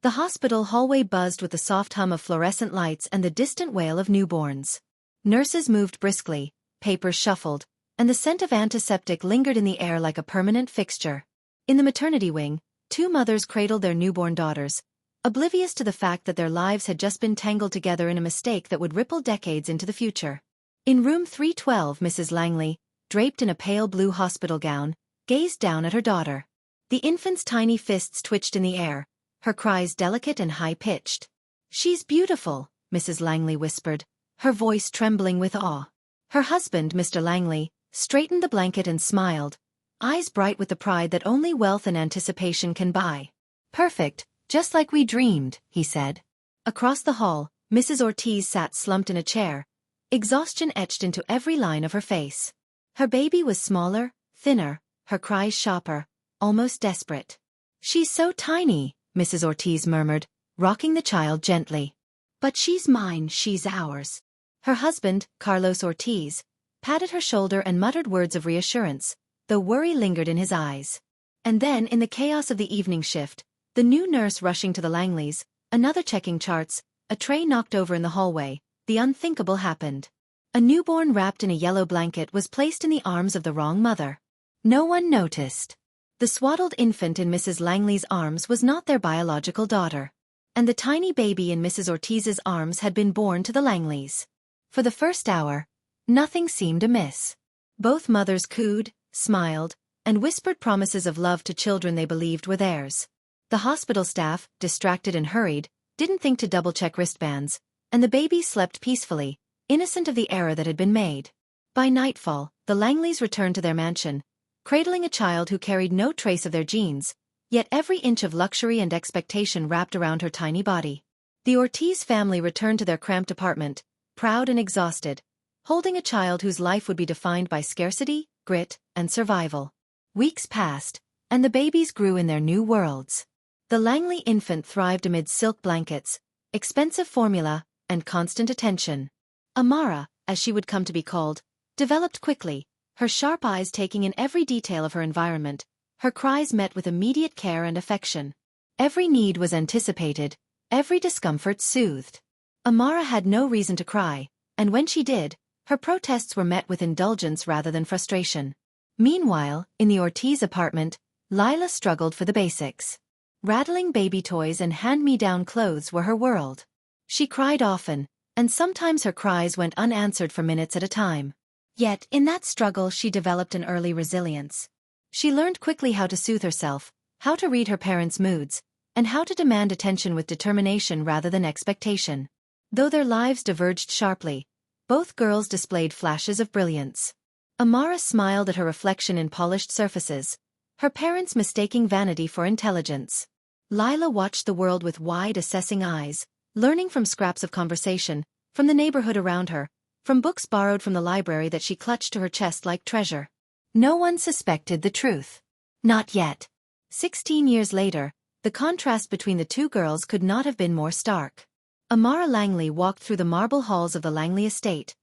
The hospital hallway buzzed with the soft hum of fluorescent lights and the distant wail of newborns. Nurses moved briskly, papers shuffled, and the scent of antiseptic lingered in the air like a permanent fixture. In the maternity wing, two mothers cradled their newborn daughters, oblivious to the fact that their lives had just been tangled together in a mistake that would ripple decades into the future. In room 312, Mrs. Langley, draped in a pale blue hospital gown, gazed down at her daughter. The infant's tiny fists twitched in the air, her cries delicate and high-pitched. "She's beautiful," Mrs. Langley whispered, her voice trembling with awe. Her husband, Mr. Langley, straightened the blanket and smiled, eyes bright with the pride that only wealth and anticipation can buy. "Perfect, just like we dreamed," he said. Across the hall, Mrs. Ortiz sat slumped in a chair, exhaustion etched into every line of her face. Her baby was smaller, thinner, her cries sharper, almost desperate. "She's so tiny," Mrs. Ortiz murmured, rocking the child gently. "But she's mine, she's ours." Her husband, Carlos Ortiz, patted her shoulder and muttered words of reassurance, though worry lingered in his eyes. And then, in the chaos of the evening shift, the new nurse rushing to the Langleys, another checking charts, a tray knocked over in the hallway, the unthinkable happened. A newborn wrapped in a yellow blanket was placed in the arms of the wrong mother. No one noticed. The swaddled infant in Mrs. Langley's arms was not their biological daughter. And the tiny baby in Mrs. Ortiz's arms had been born to the Langleys. For the first hour, nothing seemed amiss. Both mothers cooed, smiled, and whispered promises of love to children they believed were theirs. The hospital staff, distracted and hurried, didn't think to double-check wristbands, and the baby slept peacefully, innocent of the error that had been made. By nightfall, the Langleys returned to their mansion, cradling a child who carried no trace of their genes, yet every inch of luxury and expectation wrapped around her tiny body. The Ortiz family returned to their cramped apartment, proud and exhausted, holding a child whose life would be defined by scarcity, grit, and survival. Weeks passed, and the babies grew in their new worlds. The Langley infant thrived amid silk blankets, expensive formula, and constant attention. Amara, as she would come to be called, developed quickly, her sharp eyes taking in every detail of her environment, her cries met with immediate care and affection. Every need was anticipated, every discomfort soothed. Amara had no reason to cry, and when she did, her protests were met with indulgence rather than frustration. Meanwhile, in the Ortiz apartment, Lila struggled for the basics. Rattling baby toys and hand-me-down clothes were her world. She cried often, and sometimes her cries went unanswered for minutes at a time. Yet, in that struggle she developed an early resilience. She learned quickly how to soothe herself, how to read her parents' moods, and how to demand attention with determination rather than expectation. Though their lives diverged sharply, both girls displayed flashes of brilliance. Amara smiled at her reflection in polished surfaces, her parents mistaking vanity for intelligence. Lila watched the world with wide, assessing eyes, learning from scraps of conversation, from the neighborhood around her, from books borrowed from the library that she clutched to her chest like treasure. No one suspected the truth. Not yet. 16 years later, the contrast between the two girls could not have been more stark. Amara Langley walked through the marble halls of the Langley estate,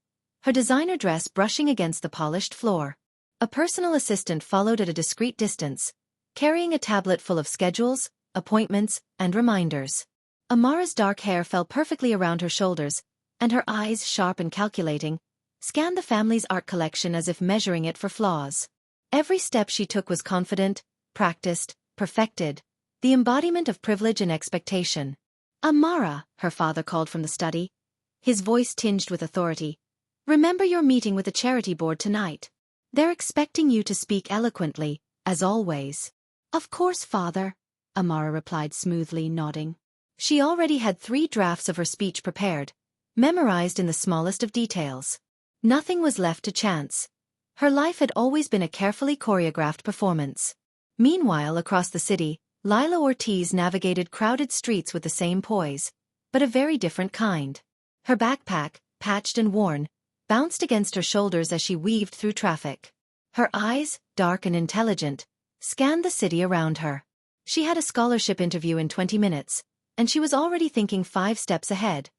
her designer dress brushing against the polished floor. A personal assistant followed at a discreet distance, carrying a tablet full of schedules, appointments, and reminders. Amara's dark hair fell perfectly around her shoulders, and her eyes, sharp and calculating, scanned the family's art collection as if measuring it for flaws. Every step she took was confident, practiced, perfected, the embodiment of privilege and expectation. "Amara," her father called from the study, his voice tinged with authority, "remember your meeting with the charity board tonight. They're expecting you to speak eloquently, as always." "Of course, father," Amara replied smoothly, nodding. She already had 3 drafts of her speech prepared, memorized in the smallest of details. Nothing was left to chance. Her life had always been a carefully choreographed performance. Meanwhile, across the city, Lila Ortiz navigated crowded streets with the same poise, but a very different kind. Her backpack, patched and worn, bounced against her shoulders as she weaved through traffic. Her eyes, dark and intelligent, scanned the city around her. She had a scholarship interview in 20 minutes, and she was already thinking 5 steps ahead.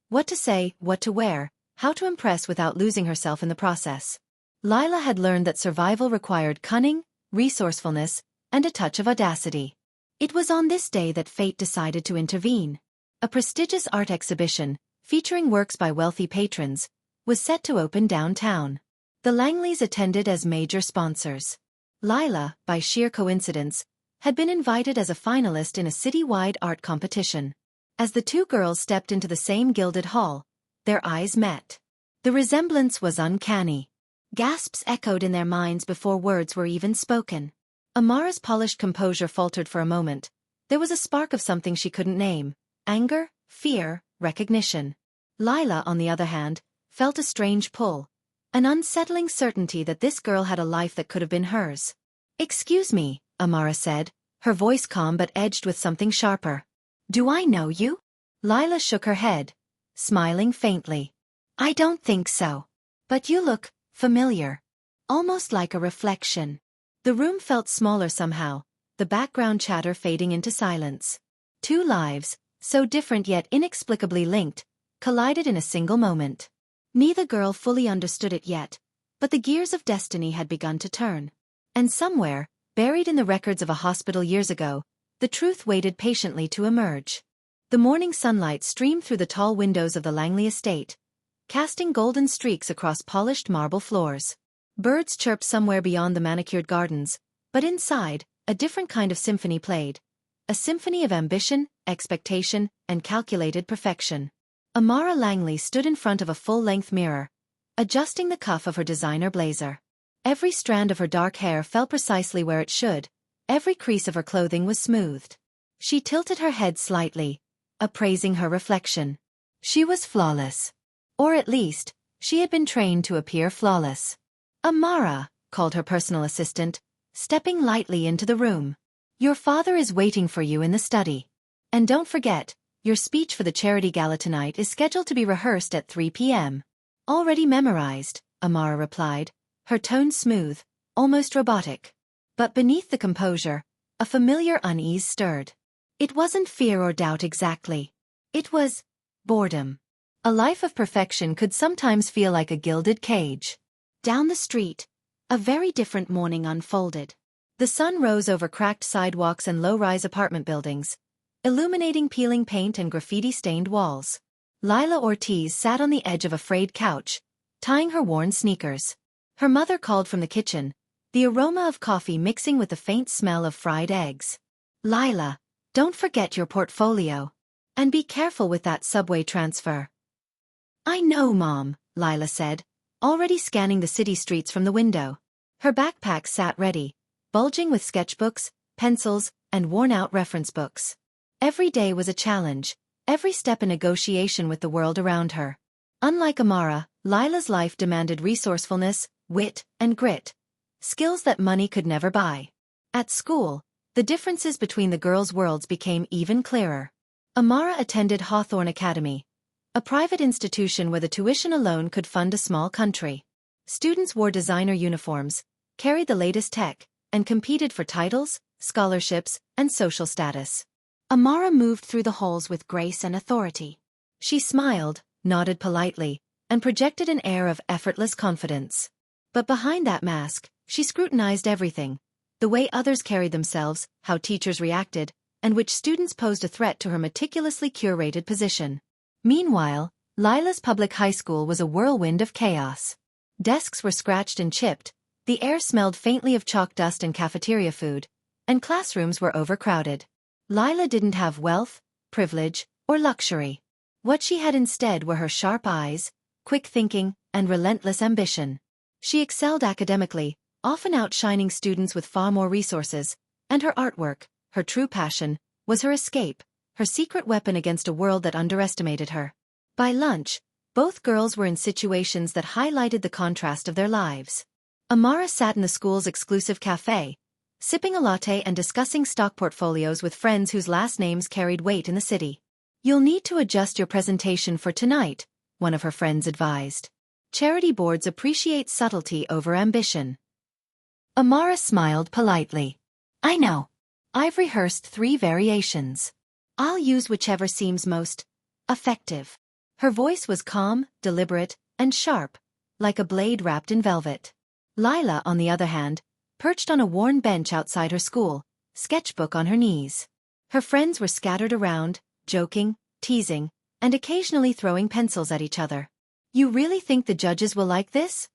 What to say, what to wear, how to impress without losing herself in the process. Lila had learned that survival required cunning, resourcefulness, and a touch of audacity. It was on this day that fate decided to intervene. A prestigious art exhibition, featuring works by wealthy patrons, was set to open downtown. The Langleys attended as major sponsors. Lila, by sheer coincidence, had been invited as a finalist in a city-wide art competition. As the two girls stepped into the same gilded hall, their eyes met. The resemblance was uncanny. Gasps echoed in their minds before words were even spoken. Amara's polished composure faltered for a moment. There was a spark of something she couldn't name: anger, fear, recognition. Lila, on the other hand, felt a strange pull, an unsettling certainty that this girl had a life that could have been hers. "Excuse me," Amara said, her voice calm but edged with something sharper. "Do I know you?" Lila shook her head, smiling faintly. "I don't think so. But you look familiar. Almost like a reflection." The room felt smaller somehow, the background chatter fading into silence. Two lives, so different yet inexplicably linked, collided in a single moment. Neither girl fully understood it yet, but the gears of destiny had begun to turn. And somewhere, buried in the records of a hospital years ago, the truth waited patiently to emerge. The morning sunlight streamed through the tall windows of the Langley estate, casting golden streaks across polished marble floors. Birds chirped somewhere beyond the manicured gardens, but inside, a different kind of symphony played. A symphony of ambition, expectation, and calculated perfection. Amara Langley stood in front of a full-length mirror, adjusting the cuff of her designer blazer. Every strand of her dark hair fell precisely where it should, every crease of her clothing was smoothed. She tilted her head slightly, appraising her reflection. She was flawless. Or at least, she had been trained to appear flawless. "Amara," called her personal assistant, stepping lightly into the room. "Your father is waiting for you in the study. And don't forget, your speech for the charity gala tonight is scheduled to be rehearsed at 3 p.m. "Already memorized," Amara replied, her tone smooth, almost robotic. But beneath the composure, a familiar unease stirred. It wasn't fear or doubt exactly. It was boredom. A life of perfection could sometimes feel like a gilded cage. Down the street, a very different morning unfolded. The sun rose over cracked sidewalks and low-rise apartment buildings, illuminating peeling paint and graffiti-stained walls. Lila Ortiz sat on the edge of a frayed couch, tying her worn sneakers. Her mother called from the kitchen, the aroma of coffee mixing with the faint smell of fried eggs. "Lila, don't forget your portfolio. And be careful with that subway transfer." "I know, Mom," Lila said, already scanning the city streets from the window. Her backpack sat ready, bulging with sketchbooks, pencils, and worn-out reference books. Every day was a challenge, every step a negotiation with the world around her. Unlike Amara, Lila's life demanded resourcefulness, wit, and grit, skills that money could never buy. At school, the differences between the girls' worlds became even clearer. Amara attended Hawthorne Academy, a private institution where the tuition alone could fund a small country. Students wore designer uniforms, carried the latest tech, and competed for titles, scholarships, and social status. Amara moved through the halls with grace and authority. She smiled, nodded politely, and projected an air of effortless confidence. But behind that mask, she scrutinized everything: the way others carried themselves, how teachers reacted, and which students posed a threat to her meticulously curated position. Meanwhile, Lila's public high school was a whirlwind of chaos. Desks were scratched and chipped, the air smelled faintly of chalk dust and cafeteria food, and classrooms were overcrowded. Lila didn't have wealth, privilege, or luxury. What she had instead were her sharp eyes, quick thinking, and relentless ambition. She excelled academically, often outshining students with far more resources, and her artwork, her true passion, was her escape, her secret weapon against a world that underestimated her. By lunch, both girls were in situations that highlighted the contrast of their lives. Amara sat in the school's exclusive cafe, sipping a latte and discussing stock portfolios with friends whose last names carried weight in the city. "You'll need to adjust your presentation for tonight," one of her friends advised. "Charity boards appreciate subtlety over ambition." Amara smiled politely. "I know. I've rehearsed 3 variations. I'll use whichever seems most effective." Her voice was calm, deliberate, and sharp, like a blade wrapped in velvet. Lila, on the other hand, perched on a worn bench outside her school, sketchbook on her knees. Her friends were scattered around, joking, teasing, and occasionally throwing pencils at each other. "You really think the judges will like this?"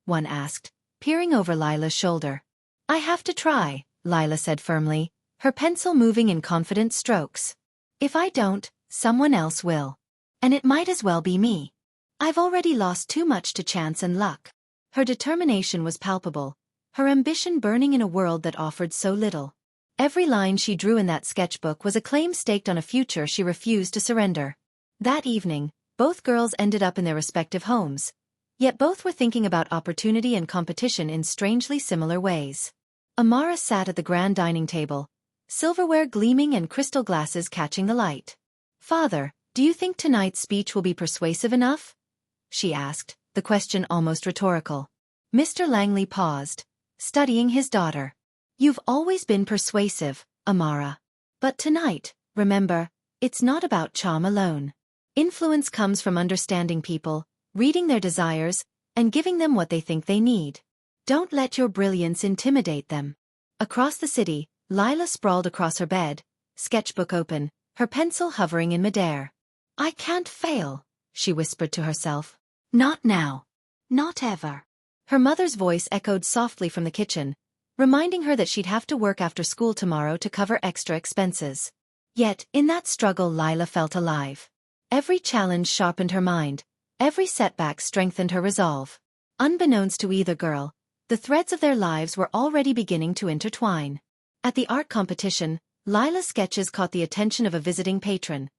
one asked, peering over Lila's shoulder. "I have to try," Lila said firmly, her pencil moving in confident strokes. "If I don't, someone else will. And it might as well be me. I've already lost too much to chance and luck." Her determination was palpable, her ambition burning in a world that offered so little. Every line she drew in that sketchbook was a claim staked on a future she refused to surrender. That evening, both girls ended up in their respective homes, yet both were thinking about opportunity and competition in strangely similar ways. Amara sat at the grand dining table, silverware gleaming and crystal glasses catching the light. "Father, do you think tonight's speech will be persuasive enough?" she asked, the question almost rhetorical. Mr. Langley paused, studying his daughter. "You've always been persuasive, Amara. But tonight, remember, it's not about charm alone. Influence comes from understanding people, reading their desires, and giving them what they think they need. Don't let your brilliance intimidate them." Across the city, Lila sprawled across her bed, sketchbook open, her pencil hovering in midair. "I can't fail," she whispered to herself. "Not now. Not ever." Her mother's voice echoed softly from the kitchen, reminding her that she'd have to work after school tomorrow to cover extra expenses. Yet, in that struggle Lila felt alive. Every challenge sharpened her mind, every setback strengthened her resolve. Unbeknownst to either girl, the threads of their lives were already beginning to intertwine. At the art competition, Lila's sketches caught the attention of a visiting patron,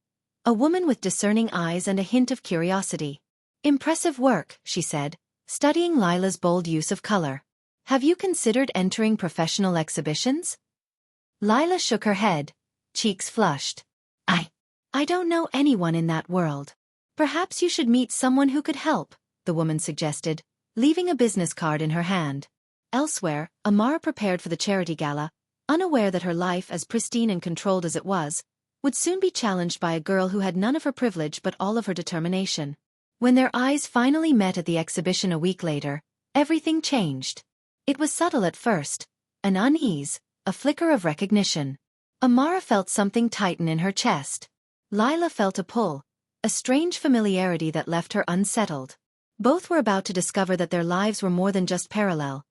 a woman with discerning eyes and a hint of curiosity. "Impressive work," she said, studying Lila's bold use of color. "Have you considered entering professional exhibitions?" Lila shook her head, cheeks flushed. I don't know anyone in that world." "Perhaps you should meet someone who could help," the woman suggested, leaving a business card in her hand. Elsewhere, Amara prepared for the charity gala, unaware that her life, as pristine and controlled as it was, would soon be challenged by a girl who had none of her privilege but all of her determination. When their eyes finally met at the exhibition a week later, everything changed. It was subtle at first, an unease, a flicker of recognition. Amara felt something tighten in her chest. Lila felt a pull, a strange familiarity that left her unsettled. Both were about to discover that their lives were more than just parallel.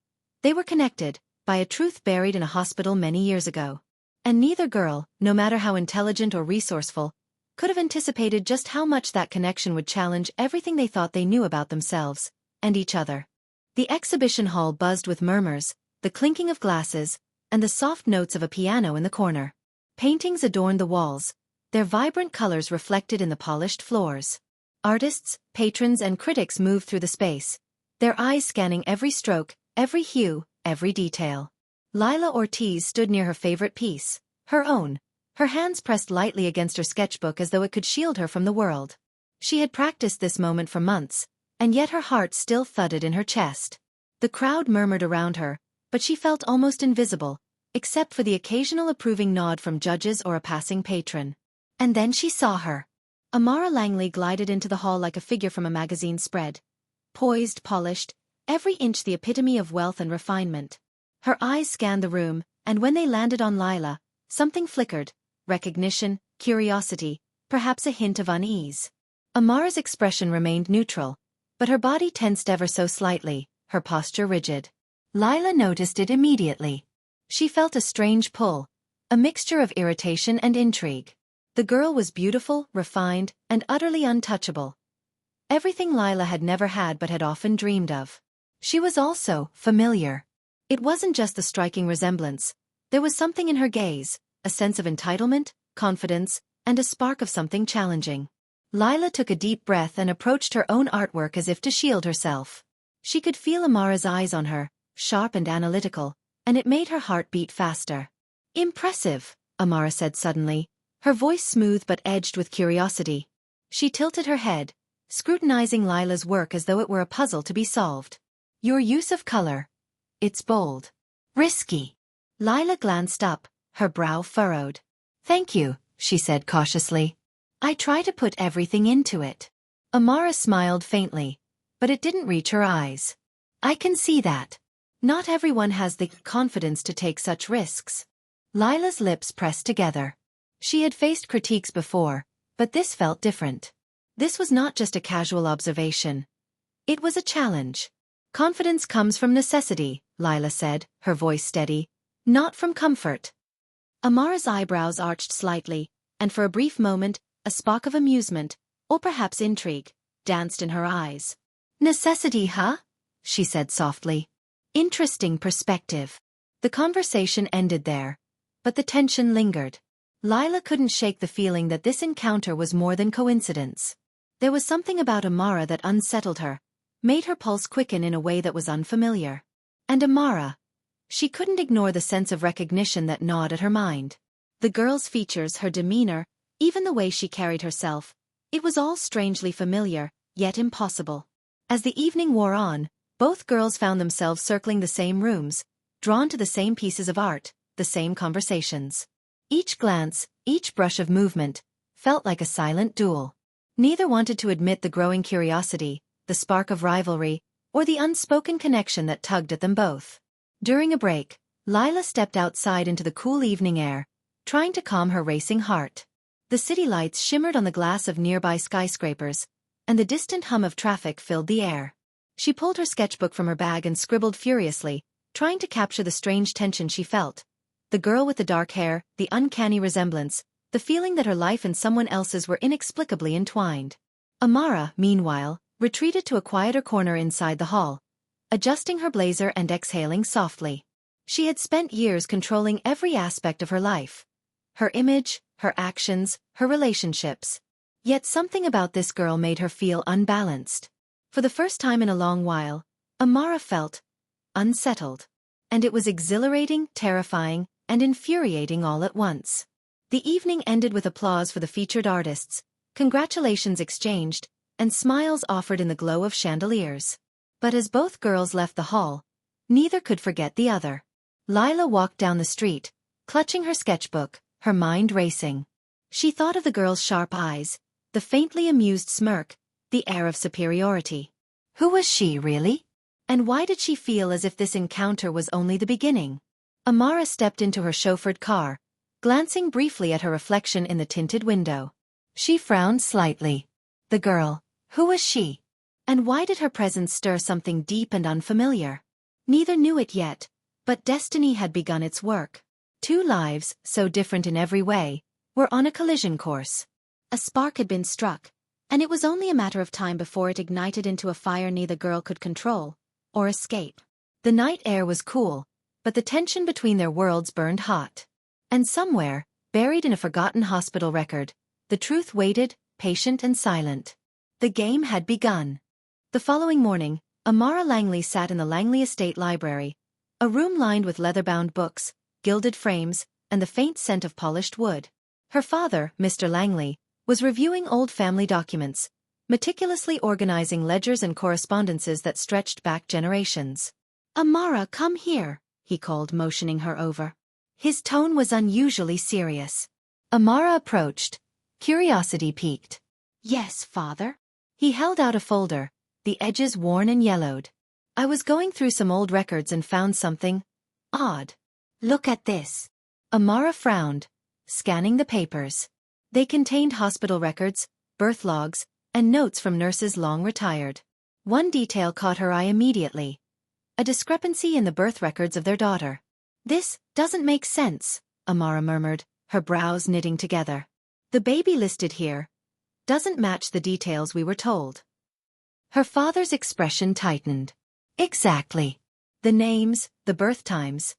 They were connected, by a truth buried in a hospital many years ago. And neither girl, no matter how intelligent or resourceful, could have anticipated just how much that connection would challenge everything they thought they knew about themselves, and each other. The exhibition hall buzzed with murmurs, the clinking of glasses, and the soft notes of a piano in the corner. Paintings adorned the walls, their vibrant colors reflected in the polished floors. Artists, patrons and critics moved through the space, their eyes scanning every stroke, every hue, every detail. Lila Ortiz stood near her favorite piece, her own, her hands pressed lightly against her sketchbook as though it could shield her from the world. She had practiced this moment for months, and yet her heart still thudded in her chest. The crowd murmured around her, but she felt almost invisible, except for the occasional approving nod from judges or a passing patron. And then she saw her. Amara Langley glided into the hall like a figure from a magazine spread. Poised, polished, every inch the epitome of wealth and refinement. Her eyes scanned the room, and when they landed on Lila, something flickered, recognition, curiosity, perhaps a hint of unease. Amara's expression remained neutral, but her body tensed ever so slightly, her posture rigid. Lila noticed it immediately. She felt a strange pull, a mixture of irritation and intrigue. The girl was beautiful, refined, and utterly untouchable. Everything Lila had never had but had often dreamed of. She was also familiar. It wasn't just the striking resemblance. There was something in her gaze, a sense of entitlement, confidence, and a spark of something challenging. Lila took a deep breath and approached her own artwork as if to shield herself. She could feel Amara's eyes on her, sharp and analytical, and it made her heart beat faster. "Impressive," Amara said suddenly, her voice smooth but edged with curiosity. She tilted her head, scrutinizing Lila's work as though it were a puzzle to be solved. "Your use of color. It's bold. Risky." Lila glanced up, her brow furrowed. "Thank you," she said cautiously. "I try to put everything into it." Amara smiled faintly, but it didn't reach her eyes. "I can see that. Not everyone has the confidence to take such risks." Lila's lips pressed together. She had faced critiques before, but this felt different. This was not just a casual observation. It was a challenge. Confidence comes from necessity, Lila said, her voice steady, not from comfort. Amara's eyebrows arched slightly, and for a brief moment, a spark of amusement, or perhaps intrigue, danced in her eyes. Necessity, huh? She said softly. Interesting perspective. The conversation ended there, but the tension lingered. Lila couldn't shake the feeling that this encounter was more than coincidence. There was something about Amara that unsettled her, made her pulse quicken in a way that was unfamiliar. And Amara. She couldn't ignore the sense of recognition that gnawed at her mind. The girl's features, her demeanor, even the way she carried herself, it was all strangely familiar, yet impossible. As the evening wore on, both girls found themselves circling the same rooms, drawn to the same pieces of art, the same conversations. Each glance, each brush of movement, felt like a silent duel. Neither wanted to admit the growing curiosity, the spark of rivalry, or the unspoken connection that tugged at them both. During a break, Lila stepped outside into the cool evening air, trying to calm her racing heart. The city lights shimmered on the glass of nearby skyscrapers, and the distant hum of traffic filled the air. She pulled her sketchbook from her bag and scribbled furiously, trying to capture the strange tension she felt. The girl with the dark hair, the uncanny resemblance, the feeling that her life and someone else's were inexplicably entwined. Amara, meanwhile, retreated to a quieter corner inside the hall, adjusting her blazer and exhaling softly. She had spent years controlling every aspect of her life. Her image, her actions, her relationships. Yet something about this girl made her feel unbalanced. For the first time in a long while, Amara felt unsettled. And it was exhilarating, terrifying, and infuriating all at once. The evening ended with applause for the featured artists, congratulations exchanged, and smiles offered in the glow of chandeliers. But as both girls left the hall, neither could forget the other. Lila walked down the street, clutching her sketchbook, her mind racing. She thought of the girl's sharp eyes, the faintly amused smirk, the air of superiority. Who was she, really? And why did she feel as if this encounter was only the beginning? Amara stepped into her chauffeured car, glancing briefly at her reflection in the tinted window. She frowned slightly. The girl, who was she? And why did her presence stir something deep and unfamiliar? Neither knew it yet, but destiny had begun its work. Two lives, so different in every way, were on a collision course. A spark had been struck, and it was only a matter of time before it ignited into a fire neither girl could control or escape. The night air was cool, but the tension between their worlds burned hot. And somewhere, buried in a forgotten hospital record, the truth waited, patient and silent. The game had begun. The following morning, Amara Langley sat in the Langley Estate Library, a room lined with leather-bound books, gilded frames, and the faint scent of polished wood. Her father, Mr. Langley, was reviewing old family documents, meticulously organizing ledgers and correspondences that stretched back generations. "Amara, come here," he called, motioning her over. His tone was unusually serious. Amara approached, curiosity piqued. "Yes, father." He held out a folder, the edges worn and yellowed. "I was going through some old records and found something odd. Look at this." Amara frowned, scanning the papers. They contained hospital records, birth logs, and notes from nurses long retired. One detail caught her eye immediately. A discrepancy in the birth records of their daughter. "This doesn't make sense," Amara murmured, her brows knitting together. "The baby listed here doesn't match the details we were told." Her father's expression tightened. "Exactly. The names, the birth times.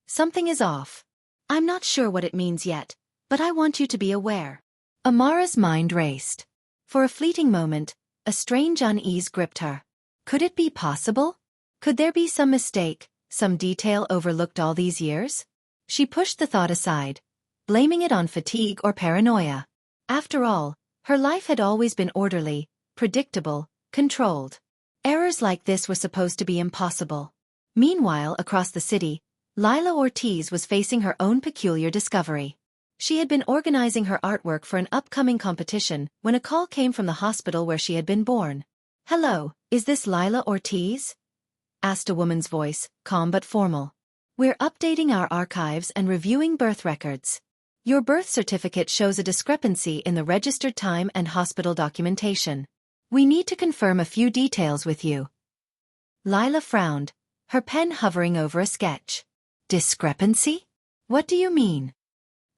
Something is off. I'm not sure what it means yet, but I want you to be aware." Amara's mind raced. For a fleeting moment, a strange unease gripped her. Could it be possible? Could there be some mistake, some detail overlooked all these years? She pushed the thought aside, blaming it on fatigue or paranoia. After all, her life had always been orderly, predictable, controlled. Errors like this were supposed to be impossible. Meanwhile, across the city, Lila Ortiz was facing her own peculiar discovery. She had been organizing her artwork for an upcoming competition when a call came from the hospital where she had been born. "Hello, is this Lila Ortiz?" asked a woman's voice, calm but formal. We're updating our archives and reviewing birth records. Your birth certificate shows a discrepancy in the registered time and hospital documentation. We need to confirm a few details with you. Lila frowned, her pen hovering over a sketch. Discrepancy? What do you mean?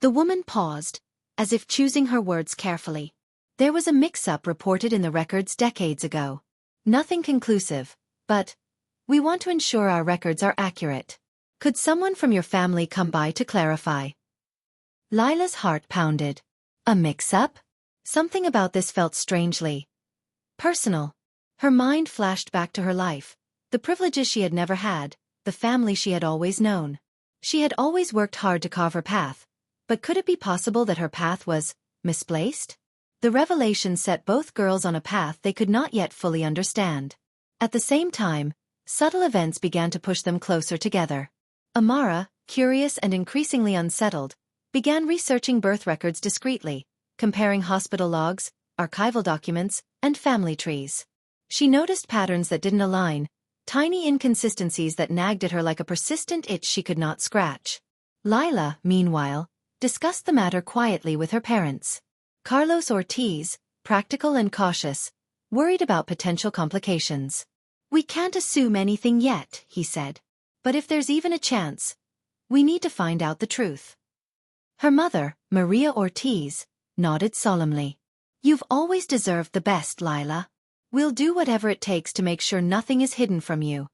The woman paused, as if choosing her words carefully. There was a mix-up reported in the records decades ago. Nothing conclusive, but we want to ensure our records are accurate. Could someone from your family come by to clarify? Lila's heart pounded. A mix-up? Something about this felt strangely personal. Her mind flashed back to her life, the privileges she had never had, the family she had always known. She had always worked hard to carve her path, but could it be possible that her path was misplaced? The revelation set both girls on a path they could not yet fully understand. At the same time, subtle events began to push them closer together. Amara, curious and increasingly unsettled, began researching birth records discreetly, comparing hospital logs, archival documents, and family trees. She noticed patterns that didn't align, tiny inconsistencies that nagged at her like a persistent itch she could not scratch. Lila, meanwhile, discussed the matter quietly with her parents. Carlos Ortiz, practical and cautious, worried about potential complications. We can't assume anything yet, he said. But if there's even a chance, we need to find out the truth. Her mother, Maria Ortiz, nodded solemnly. You've always deserved the best, Lila. We'll do whatever it takes to make sure nothing is hidden from you.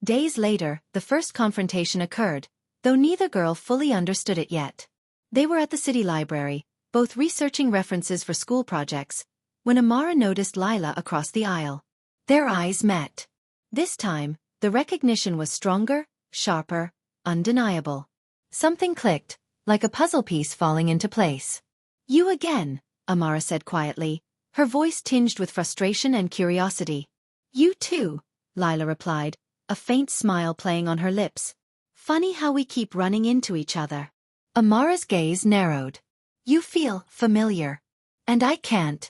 Days later, the first confrontation occurred, though neither girl fully understood it yet. They were at the city library, both researching references for school projects, when Amara noticed Lila across the aisle. Their eyes met. This time, the recognition was stronger, sharper, undeniable. Something clicked, like a puzzle piece falling into place. You again, Amara said quietly, her voice tinged with frustration and curiosity. You too, Lila replied, a faint smile playing on her lips. Funny how we keep running into each other. Amara's gaze narrowed. You feel familiar. And I can't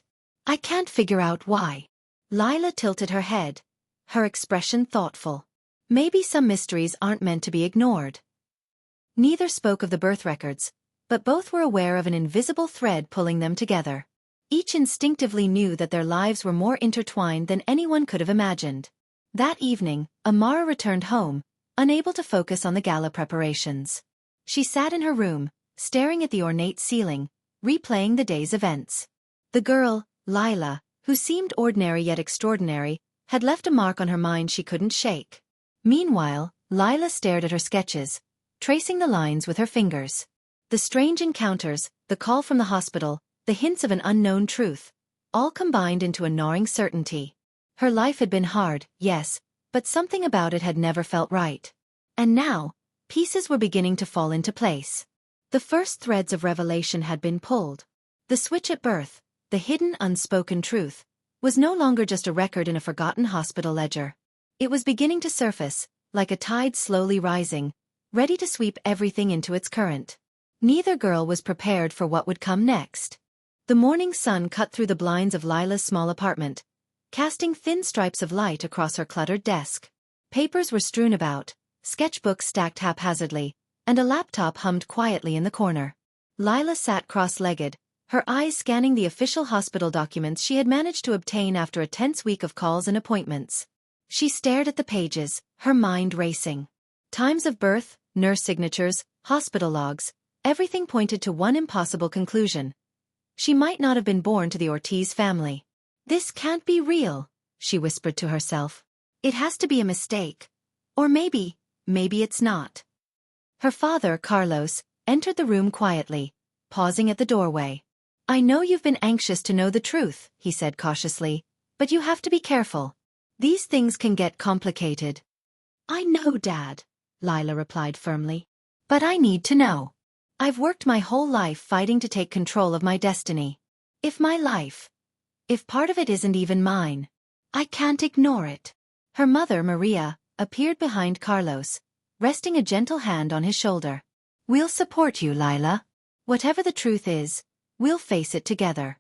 figure out why. Lila tilted her head, her expression thoughtful. Maybe some mysteries aren't meant to be ignored. Neither spoke of the birth records, but both were aware of an invisible thread pulling them together. Each instinctively knew that their lives were more intertwined than anyone could have imagined. That evening, Amara returned home, unable to focus on the gala preparations. She sat in her room, staring at the ornate ceiling, replaying the day's events. The girl, Lila, who seemed ordinary yet extraordinary, had left a mark on her mind she couldn't shake. Meanwhile, Lila stared at her sketches, tracing the lines with her fingers. The strange encounters, the call from the hospital, the hints of an unknown truth, all combined into a gnawing certainty. Her life had been hard, yes, but something about it had never felt right. And now, pieces were beginning to fall into place. The first threads of revelation had been pulled. The switch at birth, the hidden unspoken truth, was no longer just a record in a forgotten hospital ledger. It was beginning to surface, like a tide slowly rising, ready to sweep everything into its current. Neither girl was prepared for what would come next. The morning sun cut through the blinds of Lila's small apartment, casting thin stripes of light across her cluttered desk. Papers were strewn about, sketchbooks stacked haphazardly, and a laptop hummed quietly in the corner. Lila sat cross-legged, her eyes scanning the official hospital documents she had managed to obtain after a tense week of calls and appointments. She stared at the pages, her mind racing. Times of birth, nurse signatures, hospital logs, everything pointed to one impossible conclusion. She might not have been born to the Ortiz family. This can't be real, she whispered to herself. It has to be a mistake. Or maybe it's not. Her father, Carlos, entered the room quietly, pausing at the doorway. I know you've been anxious to know the truth, he said cautiously, but you have to be careful. These things can get complicated. I know, Dad, Lila replied firmly. But I need to know. I've worked my whole life fighting to take control of my destiny. If part of it isn't even mine, I can't ignore it. Her mother, Maria, appeared behind Carlos, resting a gentle hand on his shoulder. We'll support you, Lila. Whatever the truth is, we'll face it together.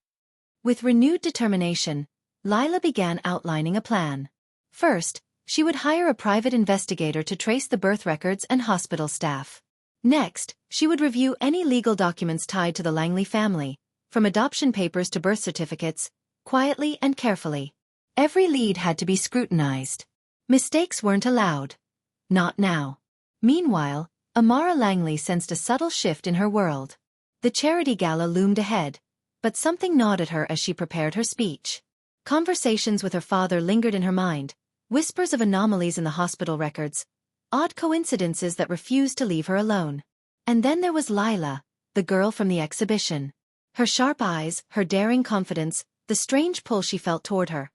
With renewed determination, Lila began outlining a plan. First, She would hire a private investigator to trace the birth records and hospital staff. Next, she would review any legal documents tied to the Langley family, from adoption papers to birth certificates, quietly and carefully. Every lead had to be scrutinized. Mistakes weren't allowed. Not now. Meanwhile, Amara Langley sensed a subtle shift in her world. The charity gala loomed ahead, but something gnawed at her as she prepared her speech. Conversations with her father lingered in her mind, whispers of anomalies in the hospital records, odd coincidences that refused to leave her alone. And then there was Lila, the girl from the exhibition. Her sharp eyes, her daring confidence, the strange pull she felt toward her.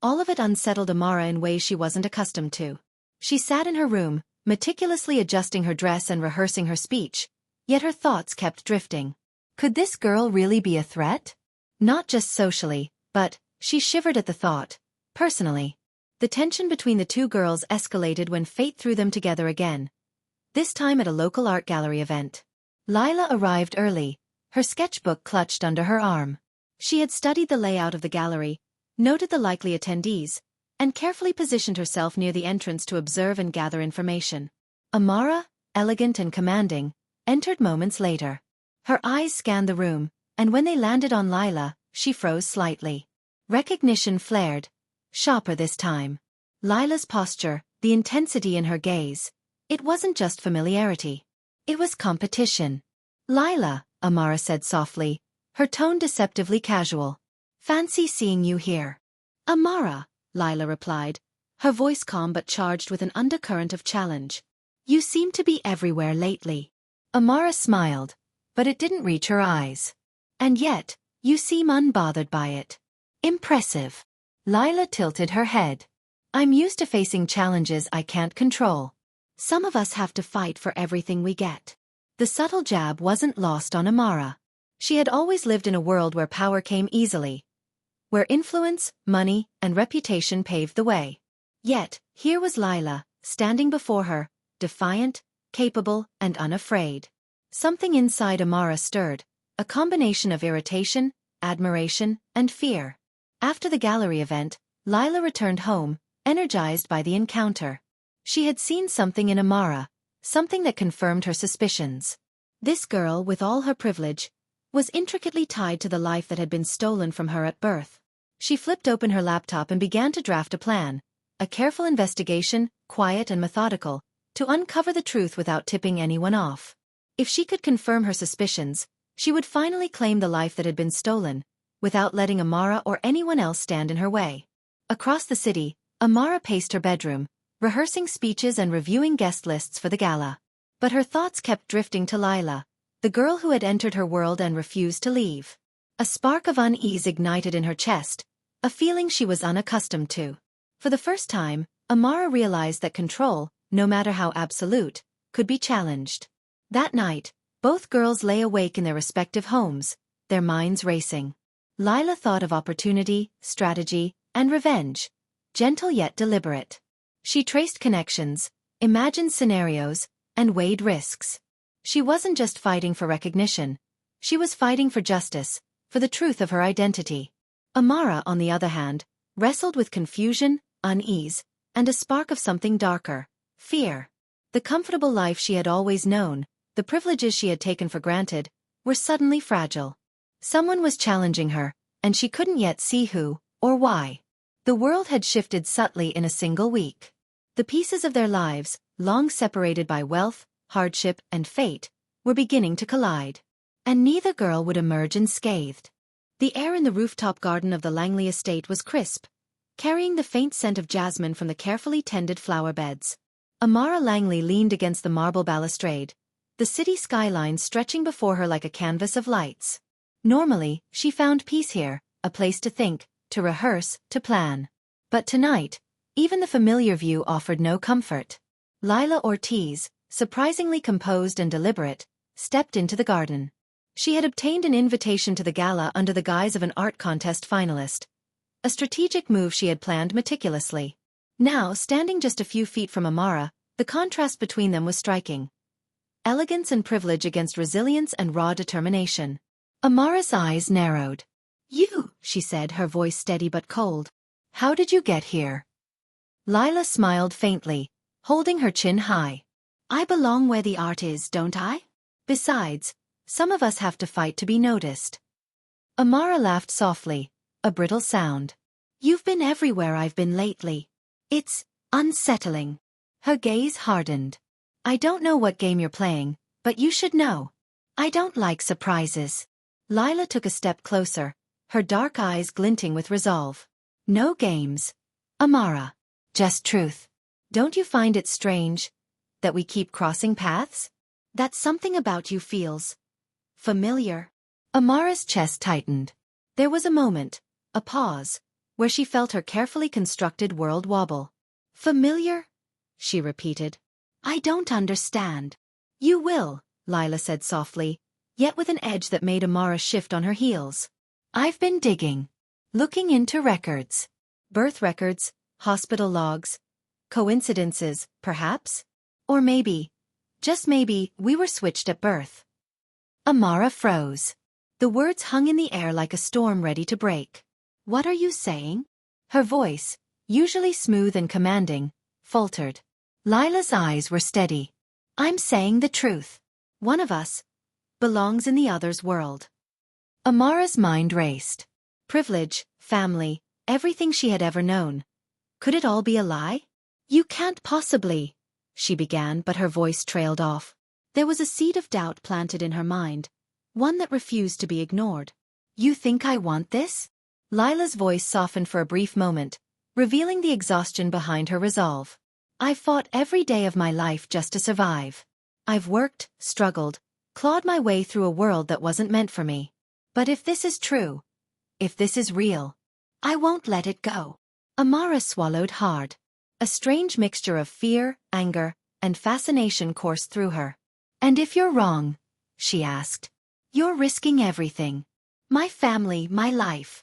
All of it unsettled Amara in ways she wasn't accustomed to. She sat in her room, meticulously adjusting her dress and rehearsing her speech, yet her thoughts kept drifting. Could this girl really be a threat? Not just socially, but, she shivered at the thought, personally. The tension between the two girls escalated when fate threw them together again. This time at a local art gallery event. Lila arrived early, her sketchbook clutched under her arm. She had studied the layout of the gallery, noted the likely attendees, and carefully positioned herself near the entrance to observe and gather information. Amara, elegant and commanding, entered moments later. Her eyes scanned the room, and when they landed on Lila, she froze slightly. Recognition flared, sharper this time. Lila's posture, the intensity in her gaze. It wasn't just familiarity. It was competition. "Lila," Amara said softly, her tone deceptively casual. "Fancy seeing you here." "Amara," Lila replied, her voice calm but charged with an undercurrent of challenge. "You seem to be everywhere lately." Amara smiled, but it didn't reach her eyes. "And yet, you seem unbothered by it." "Impressive." Lila tilted her head. "I'm used to facing challenges I can't control. Some of us have to fight for everything we get." The subtle jab wasn't lost on Amara. She had always lived in a world where power came easily, where influence, money, and reputation paved the way. Yet, here was Lila, standing before her, defiant, capable, and unafraid. Something inside Amara stirred, a combination of irritation, admiration, and fear. After the gallery event, Lila returned home, energized by the encounter. She had seen something in Amara, something that confirmed her suspicions. This girl, with all her privilege, was intricately tied to the life that had been stolen from her at birth. She flipped open her laptop and began to draft a plan, a careful investigation, quiet and methodical, to uncover the truth without tipping anyone off. If she could confirm her suspicions, she would finally claim the life that had been stolen, without letting Amara or anyone else stand in her way. Across the city, Amara paced her bedroom, rehearsing speeches and reviewing guest lists for the gala. But her thoughts kept drifting to Lila, the girl who had entered her world and refused to leave. A spark of unease ignited in her chest, a feeling she was unaccustomed to. For the first time, Amara realized that control, no matter how absolute, could be challenged. That night, both girls lay awake in their respective homes, their minds racing. Lila thought of opportunity, strategy, and revenge, gentle yet deliberate. She traced connections, imagined scenarios, and weighed risks. She wasn't just fighting for recognition. She was fighting for justice, for the truth of her identity. Amara, on the other hand, wrestled with confusion, unease, and a spark of something darker, fear. The comfortable life she had always known, the privileges she had taken for granted, were suddenly fragile. Someone was challenging her, and she couldn't yet see who, or why. The world had shifted subtly in a single week. The pieces of their lives, long separated by wealth, hardship, and fate, were beginning to collide. And neither girl would emerge unscathed. The air in the rooftop garden of the Langley estate was crisp, carrying the faint scent of jasmine from the carefully tended flower beds. Amara Langley leaned against the marble balustrade, the city skyline stretching before her like a canvas of lights. Normally, she found peace here, a place to think, to rehearse, to plan. But tonight, even the familiar view offered no comfort. Lila Ortiz, surprisingly composed and deliberate, stepped into the garden. She had obtained an invitation to the gala under the guise of an art contest finalist, a strategic move she had planned meticulously. Now, standing just a few feet from Amara, the contrast between them was striking. Elegance and privilege against resilience and raw determination. Amara's eyes narrowed. "You," she said, her voice steady but cold. "How did you get here?" Lila smiled faintly, holding her chin high. I belong where the art is, don't I? Besides, some of us have to fight to be noticed. Amara laughed softly, a brittle sound. You've been everywhere I've been lately. It's unsettling. Her gaze hardened. I don't know what game you're playing, but you should know. I don't like surprises. Lila took a step closer, her dark eyes glinting with resolve. No games, Amara. Just truth. Don't you find it strange that we keep crossing paths? That something about you feels familiar? Amara's chest tightened. There was a moment, a pause, where she felt her carefully constructed world wobble. Familiar? She repeated. I don't understand. You will, Lila said softly, yet with an edge that made Amara shift on her heels. I've been digging. Looking into records. Birth records, hospital logs. Coincidences, perhaps? Or maybe, just maybe, we were switched at birth. Amara froze. The words hung in the air like a storm ready to break. What are you saying? Her voice, usually smooth and commanding, faltered. Lila's eyes were steady. I'm saying the truth. One of us belongs in the other's world. Amara's mind raced. Privilege, family, everything she had ever known. Could it all be a lie? You can't possibly, she began, but her voice trailed off. There was a seed of doubt planted in her mind, one that refused to be ignored. You think I want this? Lila's voice softened for a brief moment, revealing the exhaustion behind her resolve. I've fought every day of my life just to survive. I've worked, struggled, clawed my way through a world that wasn't meant for me. But if this is true, if this is real, I won't let it go. Amara swallowed hard. A strange mixture of fear, anger, and fascination coursed through her. And if you're wrong, she asked, you're risking everything. My family, my life.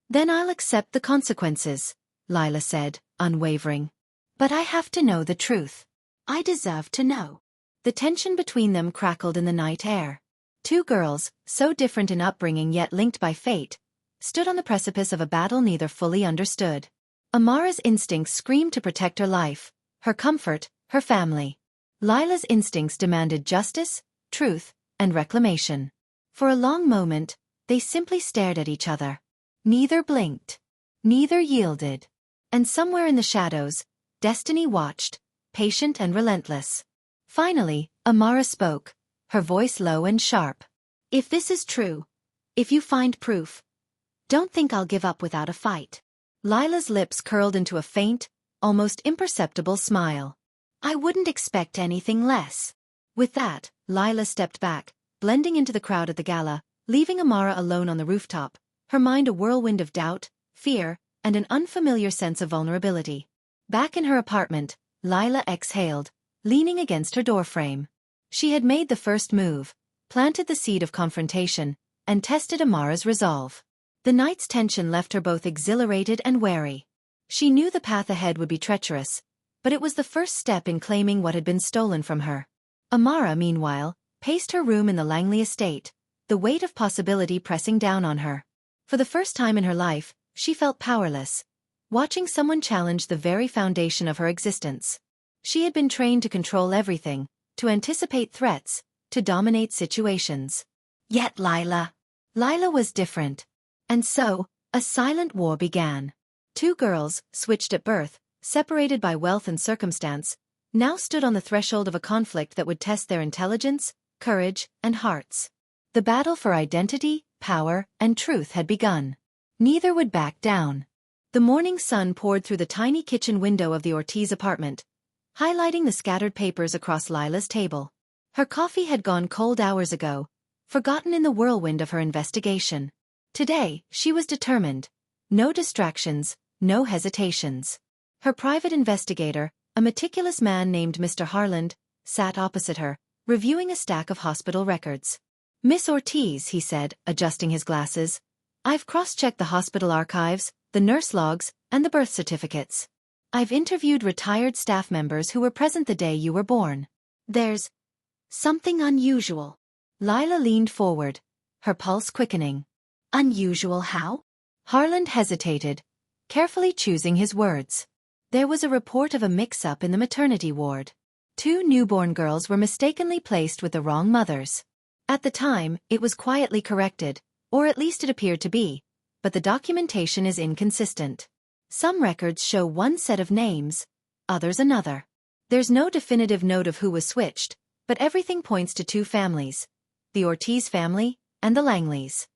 Then I'll accept the consequences, Lila said, unwavering. But I have to know the truth. I deserve to know. The tension between them crackled in the night air. Two girls, so different in upbringing yet linked by fate, stood on the precipice of a battle neither fully understood. Amara's instincts screamed to protect her life, her comfort, her family. Lila's instincts demanded justice, truth, and reclamation. For a long moment, they simply stared at each other. Neither blinked. Neither yielded. And somewhere in the shadows, destiny watched, patient and relentless. Finally, Amara spoke, her voice low and sharp. If this is true, if you find proof, don't think I'll give up without a fight. Lila's lips curled into a faint, almost imperceptible smile. I wouldn't expect anything less. With that, Lila stepped back, blending into the crowd at the gala, leaving Amara alone on the rooftop, her mind a whirlwind of doubt, fear, and an unfamiliar sense of vulnerability. Back in her apartment, Lila exhaled, leaning against her doorframe. She had made the first move, planted the seed of confrontation, and tested Amara's resolve. The night's tension left her both exhilarated and wary. She knew the path ahead would be treacherous, but it was the first step in claiming what had been stolen from her. Amara, meanwhile, paced her room in the Langley estate, the weight of possibility pressing down on her. For the first time in her life, she felt powerless, watching someone challenge the very foundation of her existence. She had been trained to control everything, to anticipate threats, to dominate situations. Yet Lila was different. And so, a silent war began. Two girls, switched at birth, separated by wealth and circumstance, now stood on the threshold of a conflict that would test their intelligence, courage, and hearts. The battle for identity, power, and truth had begun. Neither would back down. The morning sun poured through the tiny kitchen window of the Ortiz apartment, highlighting the scattered papers across Lila's table. Her coffee had gone cold hours ago, forgotten in the whirlwind of her investigation. Today, she was determined. No distractions, no hesitations. Her private investigator, a meticulous man named Mr. Harland, sat opposite her, reviewing a stack of hospital records. Miss Ortiz, he said, adjusting his glasses, I've cross-checked the hospital archives, the nurse logs, and the birth certificates. I've interviewed retired staff members who were present the day you were born. There's something unusual. Lila leaned forward, her pulse quickening. Unusual how? Harland hesitated, carefully choosing his words. There was a report of a mix-up in the maternity ward. 2 newborn girls were mistakenly placed with the wrong mothers. At the time, it was quietly corrected, or at least it appeared to be, but the documentation is inconsistent. Some records show one set of names, others another. There's no definitive note of who was switched, but everything points to 2 families, the Ortiz family and the Langleys.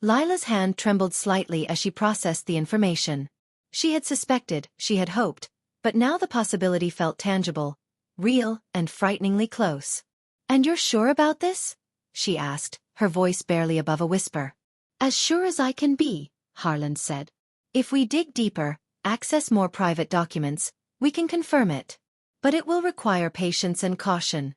Lila's hand trembled slightly as she processed the information. She had suspected, she had hoped, but now the possibility felt tangible, real, and frighteningly close. "And you're sure about this?" she asked, her voice barely above a whisper. "As sure as I can be," Harland said. "If we dig deeper, access more private documents, we can confirm it. But it will require patience and caution."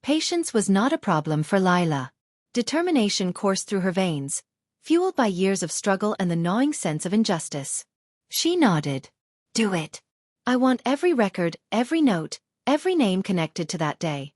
Patience was not a problem for Lila. Determination coursed through her veins, fueled by years of struggle and the gnawing sense of injustice. She nodded. "Do it. I want every record, every note, every name connected to that day."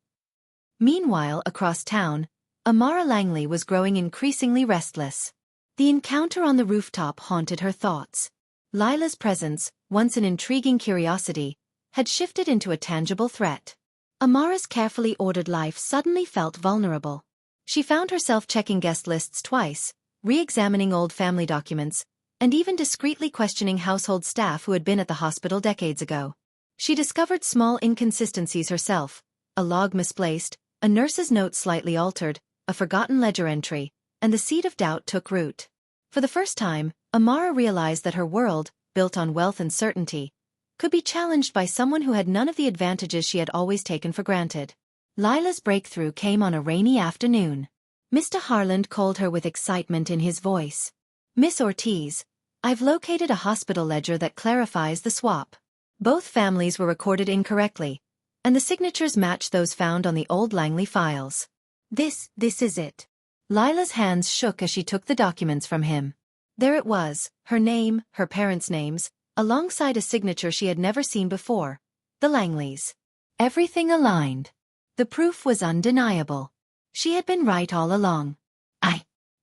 Meanwhile, across town, Amara Langley was growing increasingly restless. The encounter on the rooftop haunted her thoughts. Lila's presence, once an intriguing curiosity, had shifted into a tangible threat. Amara's carefully ordered life suddenly felt vulnerable. She found herself checking guest lists twice, re-examining old family documents, and even discreetly questioning household staff who had been at the hospital decades ago. She discovered small inconsistencies herself, a log misplaced, a nurse's note slightly altered, a forgotten ledger entry, and the seed of doubt took root. For the first time, Amara realized that her world, built on wealth and certainty, could be challenged by someone who had none of the advantages she had always taken for granted. Lila's breakthrough came on a rainy afternoon. Mr. Harland called her with excitement in his voice. "Miss Ortiz, I've located a hospital ledger that clarifies the swap. Both families were recorded incorrectly, and the signatures match those found on the old Langley files. This is it." Lila's hands shook as she took the documents from him. There it was, her name, her parents' names, alongside a signature she had never seen before, the Langleys. Everything aligned. The proof was undeniable. She had been right all along.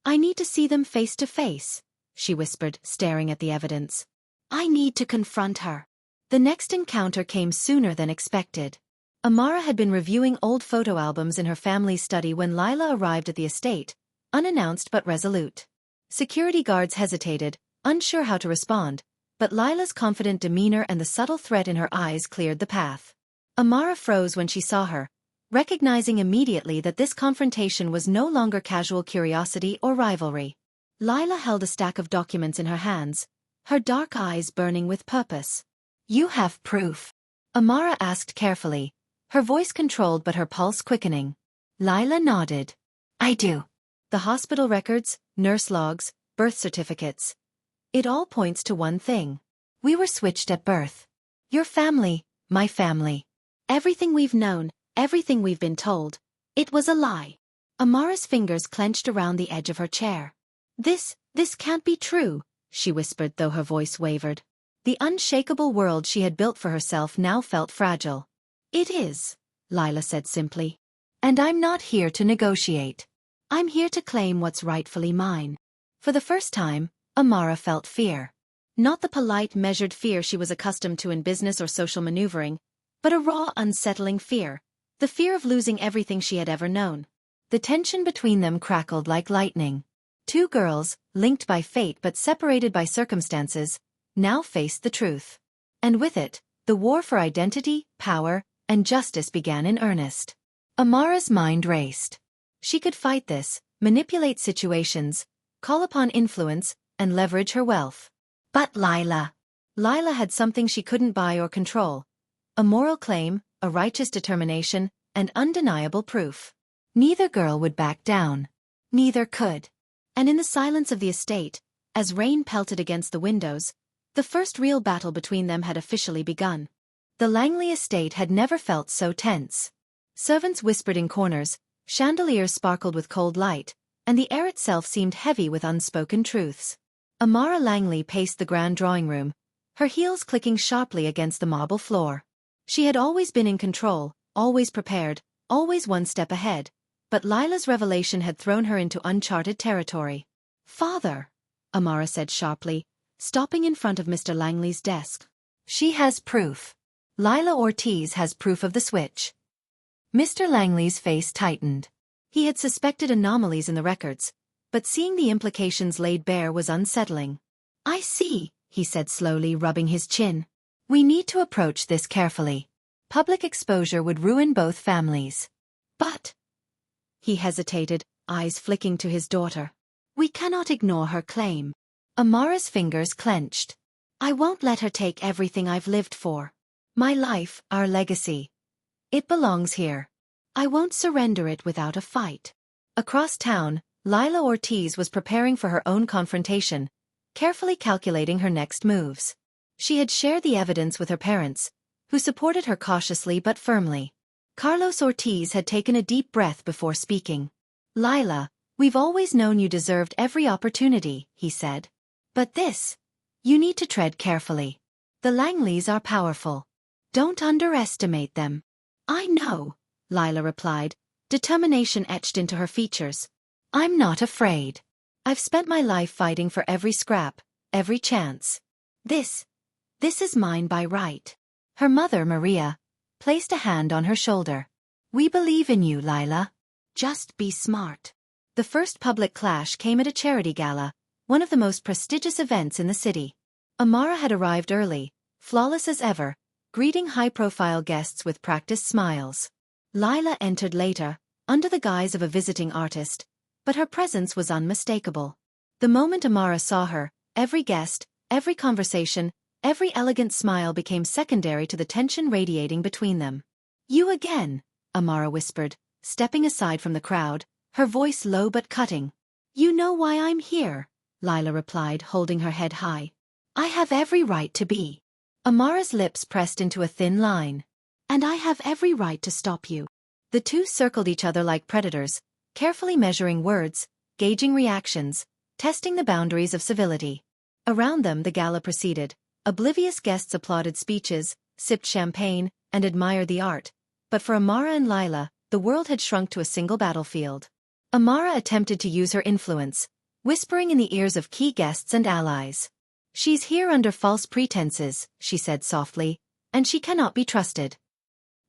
I need to see them face to face," she whispered, staring at the evidence. "I need to confront her." The next encounter came sooner than expected. Amara had been reviewing old photo albums in her family's study when Lila arrived at the estate, unannounced but resolute. Security guards hesitated, unsure how to respond, but Lila's confident demeanor and the subtle threat in her eyes cleared the path. Amara froze when she saw her, recognizing immediately that this confrontation was no longer casual curiosity or rivalry. Lila held a stack of documents in her hands, her dark eyes burning with purpose. "You have proof?" Amara asked carefully, her voice controlled but her pulse quickening. Lila nodded. "I do. The hospital records, nurse logs, birth certificates. It all points to one thing. We were switched at birth. Your family, my family. Everything we've known, everything we've been told, it was a lie." Amara's fingers clenched around the edge of her chair. This can't be true," she whispered, though her voice wavered. The unshakable world she had built for herself now felt fragile. "It is," Lila said simply. "And I'm not here to negotiate. I'm here to claim what's rightfully mine." For the first time, Amara felt fear. Not the polite, measured fear she was accustomed to in business or social maneuvering, but a raw, unsettling fear, the fear of losing everything she had ever known. The tension between them crackled like lightning. 2 girls, linked by fate but separated by circumstances, now faced the truth. And with it, the war for identity, power, and justice began in earnest. Amara's mind raced. She could fight this, manipulate situations, call upon influence, and leverage her wealth. But Lila had something she couldn't buy or control. A moral claim, a righteous determination, and undeniable proof. Neither girl would back down. Neither could. And in the silence of the estate, as rain pelted against the windows, the first real battle between them had officially begun. The Langley estate had never felt so tense. Servants whispered in corners, chandeliers sparkled with cold light, and the air itself seemed heavy with unspoken truths. Amara Langley paced the grand drawing room, her heels clicking sharply against the marble floor. She had always been in control, always prepared, always one step ahead, but Lila's revelation had thrown her into uncharted territory. "Father," Amara said sharply, stopping in front of Mr. Langley's desk. She has proof. Lila Ortiz has proof of the switch. Mr. Langley's face tightened. He had suspected anomalies in the records, but seeing the implications laid bare was unsettling. I see, he said slowly, rubbing his chin. We need to approach this carefully. Public exposure would ruin both families. But... He hesitated, eyes flicking to his daughter. We cannot ignore her claim. Amara's fingers clenched. I won't let her take everything I've lived for. My life, our legacy. It belongs here. I won't surrender it without a fight. Across town, Lila Ortiz was preparing for her own confrontation, carefully calculating her next moves. She had shared the evidence with her parents, who supported her cautiously but firmly. Carlos Ortiz had taken a deep breath before speaking. Lila, we've always known you deserved every opportunity, he said. But this, you need to tread carefully. The Langleys are powerful. Don't underestimate them. I know, Lila replied, determination etched into her features. I'm not afraid. I've spent my life fighting for every scrap, every chance. This is mine by right. Her mother, Maria, placed a hand on her shoulder. We believe in you, Lila. Just be smart. The first public clash came at a charity gala, one of the most prestigious events in the city. Amara had arrived early, flawless as ever, greeting high-profile guests with practiced smiles. Lila entered later, under the guise of a visiting artist, but her presence was unmistakable. The moment Amara saw her, every guest, every conversation, every elegant smile became secondary to the tension radiating between them. You again, Amara whispered, stepping aside from the crowd, her voice low but cutting. You know why I'm here, Lila replied, holding her head high. I have every right to be. Amara's lips pressed into a thin line. And I have every right to stop you. The two circled each other like predators, carefully measuring words, gauging reactions, testing the boundaries of civility. Around them the gala proceeded. Oblivious guests applauded speeches, sipped champagne, and admired the art. But for Amara and Lila, the world had shrunk to a single battlefield. Amara attempted to use her influence, whispering in the ears of key guests and allies. She's here under false pretenses, she said softly, and she cannot be trusted.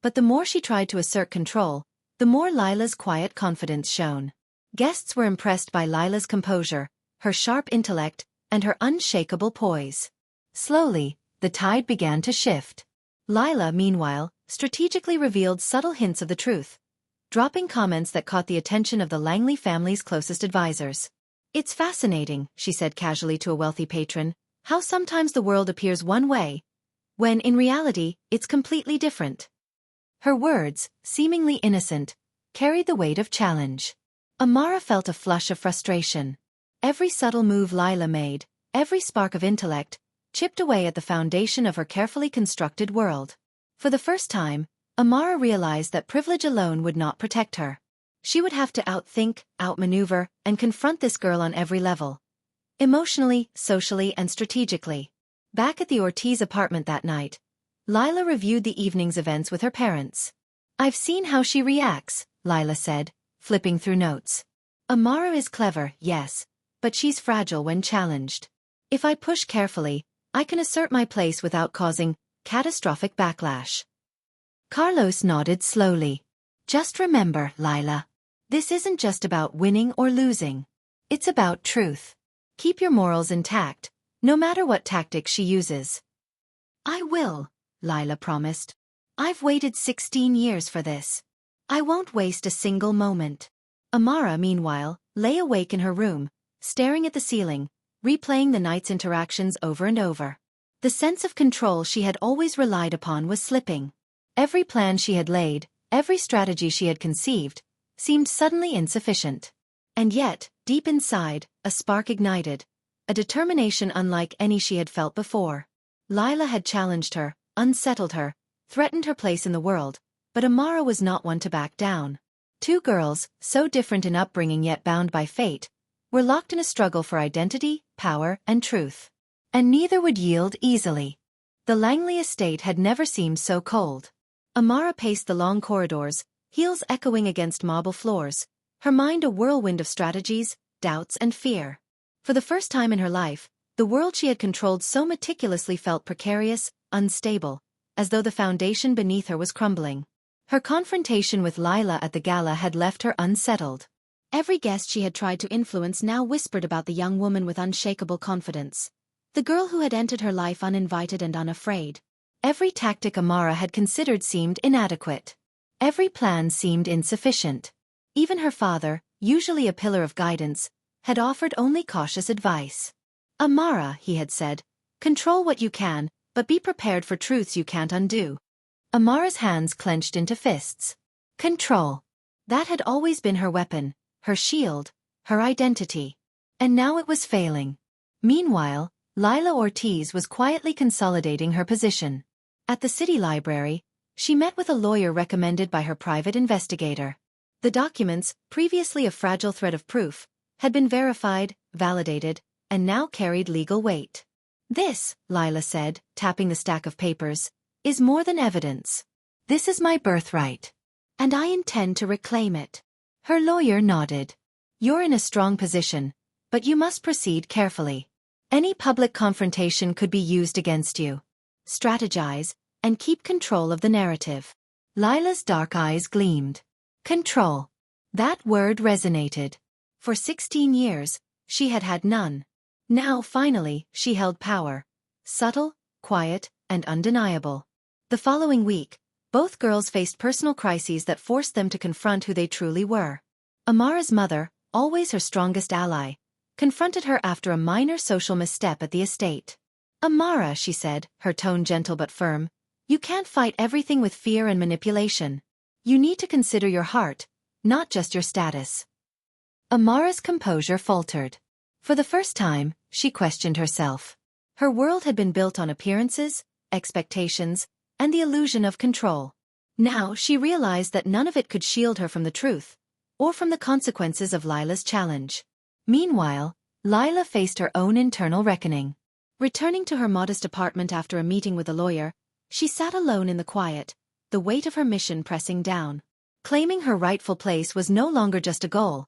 But the more she tried to assert control, the more Lila's quiet confidence shone. Guests were impressed by Lila's composure, her sharp intellect, and her unshakable poise. Slowly, the tide began to shift. Lila, meanwhile, strategically revealed subtle hints of the truth, dropping comments that caught the attention of the Langley family's closest advisors. It's fascinating, she said casually to a wealthy patron, how sometimes the world appears one way, when in reality, it's completely different. Her words, seemingly innocent, carried the weight of challenge. Amara felt a flush of frustration. Every subtle move Lila made, every spark of intellect, chipped away at the foundation of her carefully constructed world. For the first time, Amara realized that privilege alone would not protect her. She would have to outthink, outmaneuver, and confront this girl on every level. Emotionally, socially, and strategically. Back at the Ortiz apartment that night, Lila reviewed the evening's events with her parents. I've seen how she reacts, Lila said, flipping through notes. Amara is clever, yes, but she's fragile when challenged. If I push carefully, I can assert my place without causing catastrophic backlash. Carlos nodded slowly. Just remember, Lila, this isn't just about winning or losing. It's about truth. Keep your morals intact, no matter what tactics she uses. I will, Lila promised. I've waited 16 years for this. I won't waste a single moment. Amara, meanwhile, lay awake in her room, staring at the ceiling, replaying the night's interactions over and over. The sense of control she had always relied upon was slipping. Every plan she had laid, every strategy she had conceived, seemed suddenly insufficient. And yet, deep inside, a spark ignited, a determination unlike any she had felt before. Lila had challenged her, unsettled her, threatened her place in the world, but Amara was not one to back down. Two girls, so different in upbringing yet bound by fate, were locked in a struggle for identity, power, and truth. And neither would yield easily. The Langley estate had never seemed so cold. Amara paced the long corridors, heels echoing against marble floors, her mind a whirlwind of strategies, doubts, and fear. For the first time in her life, the world she had controlled so meticulously felt precarious, unstable, as though the foundation beneath her was crumbling. Her confrontation with Lila at the gala had left her unsettled. Every guest she had tried to influence now whispered about the young woman with unshakable confidence. The girl who had entered her life uninvited and unafraid. Every tactic Amara had considered seemed inadequate. Every plan seemed insufficient. Even her father, usually a pillar of guidance, had offered only cautious advice. Amara, he had said, control what you can, but be prepared for truths you can't undo. Amara's hands clenched into fists. Control. That had always been her weapon, her shield, her identity. And now it was failing. Meanwhile, Lila Ortiz was quietly consolidating her position. At the city library, she met with a lawyer recommended by her private investigator. The documents, previously a fragile thread of proof, had been verified, validated, and now carried legal weight. This, Lila said, tapping the stack of papers, is more than evidence. This is my birthright. And I intend to reclaim it. Her lawyer nodded. You're in a strong position, but you must proceed carefully. Any public confrontation could be used against you. Strategize, and keep control of the narrative. Lila's dark eyes gleamed. Control. That word resonated. For 16 years, she had had none. Now, finally, she held power. Subtle, quiet, and undeniable. The following week, both girls faced personal crises that forced them to confront who they truly were. Amara's mother, always her strongest ally, confronted her after a minor social misstep at the estate. Amara, she said, her tone gentle but firm, you can't fight everything with fear and manipulation. You need to consider your heart, not just your status. Amara's composure faltered. For the first time, she questioned herself. Her world had been built on appearances, expectations, and the illusion of control. Now she realized that none of it could shield her from the truth, or from the consequences of Lila's challenge. Meanwhile, Lila faced her own internal reckoning. Returning to her modest apartment after a meeting with a lawyer, she sat alone in the quiet, the weight of her mission pressing down. Claiming her rightful place was no longer just a goal.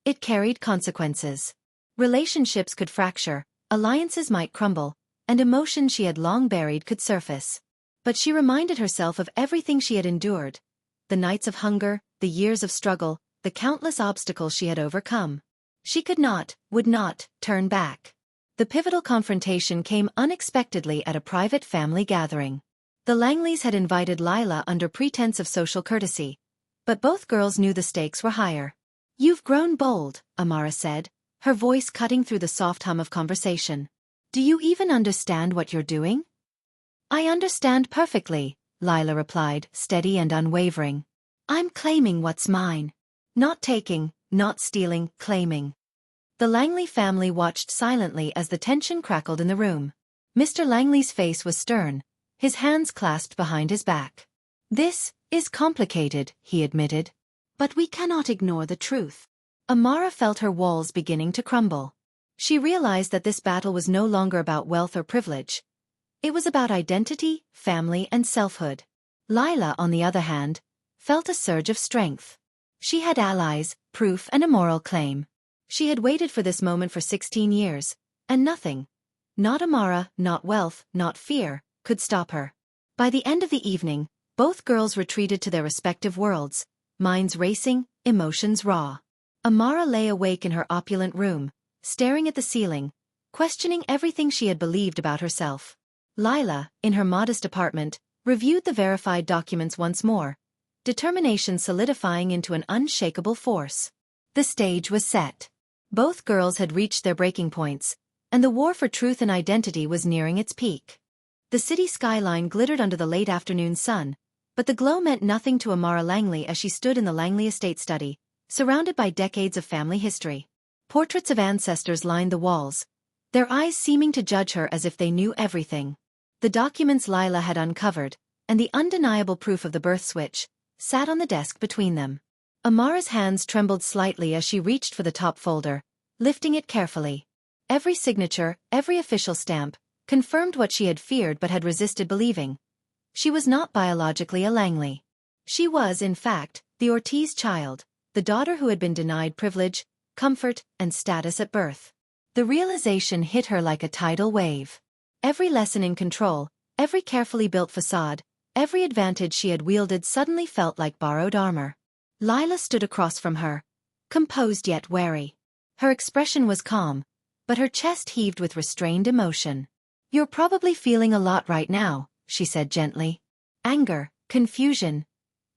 It carried consequences. Relationships could fracture, alliances might crumble, and emotions she had long buried could surface. But she reminded herself of everything she had endured. The nights of hunger, the years of struggle, the countless obstacles she had overcome. She could not, would not, turn back. The pivotal confrontation came unexpectedly at a private family gathering. The Langleys had invited Lila under pretense of social courtesy, but both girls knew the stakes were higher. You've grown bold, Amara said, her voice cutting through the soft hum of conversation. Do you even understand what you're doing? I understand perfectly, Lila replied, steady and unwavering. I'm claiming what's mine. Not taking, not stealing, claiming. The Langley family watched silently as the tension crackled in the room. Mr. Langley's face was stern, his hands clasped behind his back. This is complicated, he admitted. But we cannot ignore the truth. Amara felt her walls beginning to crumble. She realized that this battle was no longer about wealth or privilege. It was about identity, family, and selfhood. Lila, on the other hand, felt a surge of strength. She had allies, proof, and a moral claim. She had waited for this moment for 16 years, and nothing, not Amara, not wealth, not fear, could stop her. By the end of the evening, both girls retreated to their respective worlds, minds racing, emotions raw. Amara lay awake in her opulent room, staring at the ceiling, questioning everything she had believed about herself. Lila, in her modest apartment, reviewed the verified documents once more, determination solidifying into an unshakable force. The stage was set. Both girls had reached their breaking points, and the war for truth and identity was nearing its peak. The city skyline glittered under the late afternoon sun, but the glow meant nothing to Amara Langley as she stood in the Langley estate study, surrounded by decades of family history. Portraits of ancestors lined the walls, their eyes seeming to judge her as if they knew everything. The documents Lila had uncovered, and the undeniable proof of the birth switch, sat on the desk between them. Amara's hands trembled slightly as she reached for the top folder, lifting it carefully. Every signature, every official stamp, confirmed what she had feared but had resisted believing. She was not biologically a Langley. She was, in fact, the Ortiz child, the daughter who had been denied privilege, comfort, and status at birth. The realization hit her like a tidal wave. Every lesson in control, Every carefully built facade, every advantage she had wielded suddenly felt like borrowed armor. Lila stood across from her, composed yet wary. Her expression was calm, but her chest heaved with restrained emotion. "You're probably feeling a lot right now," she said gently. "Anger, confusion,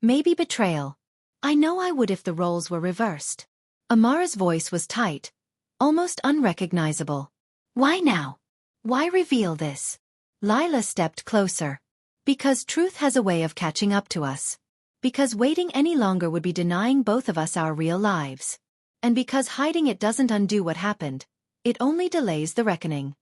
maybe betrayal. I know I would if the roles were reversed." Amara's voice was tight, almost unrecognizable. "Why now? Why reveal this?" Lila stepped closer. "Because truth has a way of catching up to us. Because waiting any longer would be denying both of us our real lives. And because hiding it doesn't undo what happened, it only delays the reckoning."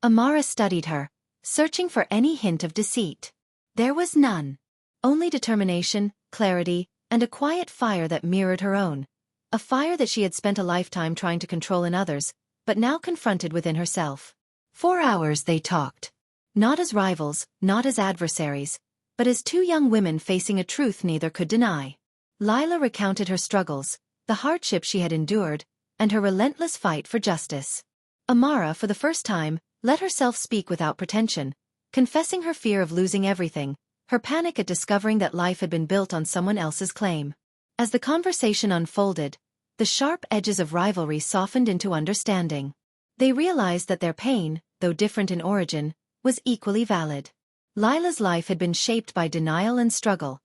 Amara studied her, searching for any hint of deceit. There was none. Only determination, clarity, and a quiet fire that mirrored her own. A fire that she had spent a lifetime trying to control in others, but now confronted within herself. 4 hours they talked. Not as rivals, not as adversaries, but as two young women facing a truth neither could deny. Lila recounted her struggles, the hardship she had endured, and her relentless fight for justice. Amara, for the first time, let herself speak without pretension, confessing her fear of losing everything, her panic at discovering that life had been built on someone else's claim. As the conversation unfolded, the sharp edges of rivalry softened into understanding. They realized that their pain, though different in origin, was equally valid. Lila's life had been shaped by denial and struggle,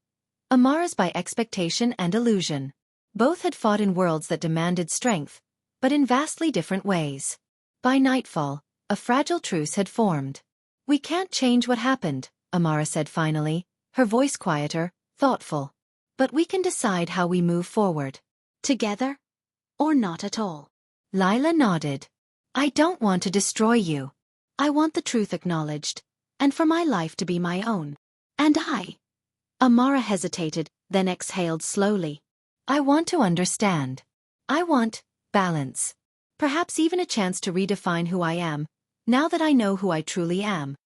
Amara's by expectation and illusion. Both had fought in worlds that demanded strength, but in vastly different ways. By nightfall, a fragile truce had formed. "We can't change what happened," Amara said finally, her voice quieter, thoughtful. "But we can decide how we move forward. Together? Or not at all." Lila nodded. "I don't want to destroy you. I want the truth acknowledged, and for my life to be my own. And I—" Amara hesitated, then exhaled slowly. "I want to understand. I want balance. Perhaps even a chance to redefine who I am, now that I know who I truly am."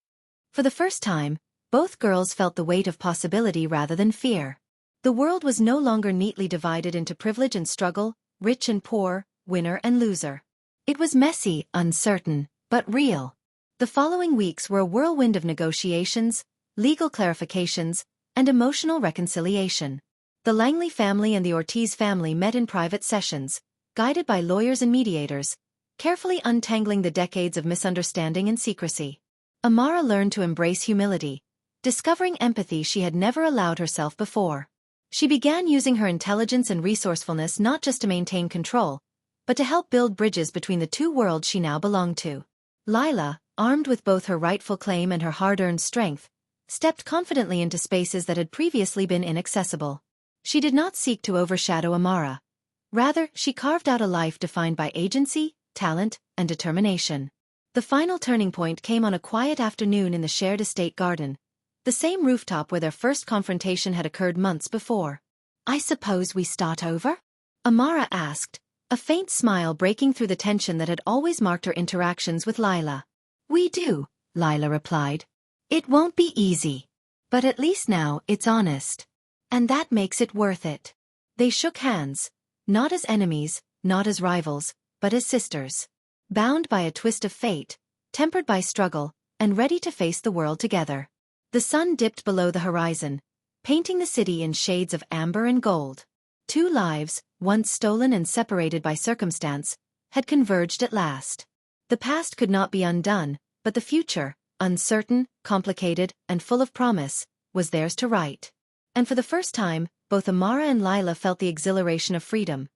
For the first time, both girls felt the weight of possibility rather than fear. The world was no longer neatly divided into privilege and struggle, rich and poor, winner and loser. It was messy, uncertain, but real. The following weeks were a whirlwind of negotiations, legal clarifications, and emotional reconciliation. The Langley family and the Ortiz family met in private sessions, guided by lawyers and mediators, carefully untangling the decades of misunderstanding and secrecy. Amara learned to embrace humility, discovering empathy she had never allowed herself before. She began using her intelligence and resourcefulness not just to maintain control, but to help build bridges between the two worlds she now belonged to. Lila, armed with both her rightful claim and her hard-earned strength, stepped confidently into spaces that had previously been inaccessible. She did not seek to overshadow Amara. Rather, she carved out a life defined by agency, talent, and determination. The final turning point came on a quiet afternoon in the shared estate garden, the same rooftop where their first confrontation had occurred months before. "I suppose we start over?" Amara asked, a faint smile breaking through the tension that had always marked her interactions with Lila. "We do," Lila replied. "It won't be easy. But at least now it's honest. And that makes it worth it." They shook hands, not as enemies, not as rivals, but as sisters. Bound by a twist of fate, tempered by struggle, and ready to face the world together. The sun dipped below the horizon, painting the city in shades of amber and gold. Two lives, once stolen and separated by circumstance, had converged at last. The past could not be undone, but the future, uncertain, complicated, and full of promise, was theirs to write. And for the first time, both Amara and Lila felt the exhilaration of freedom.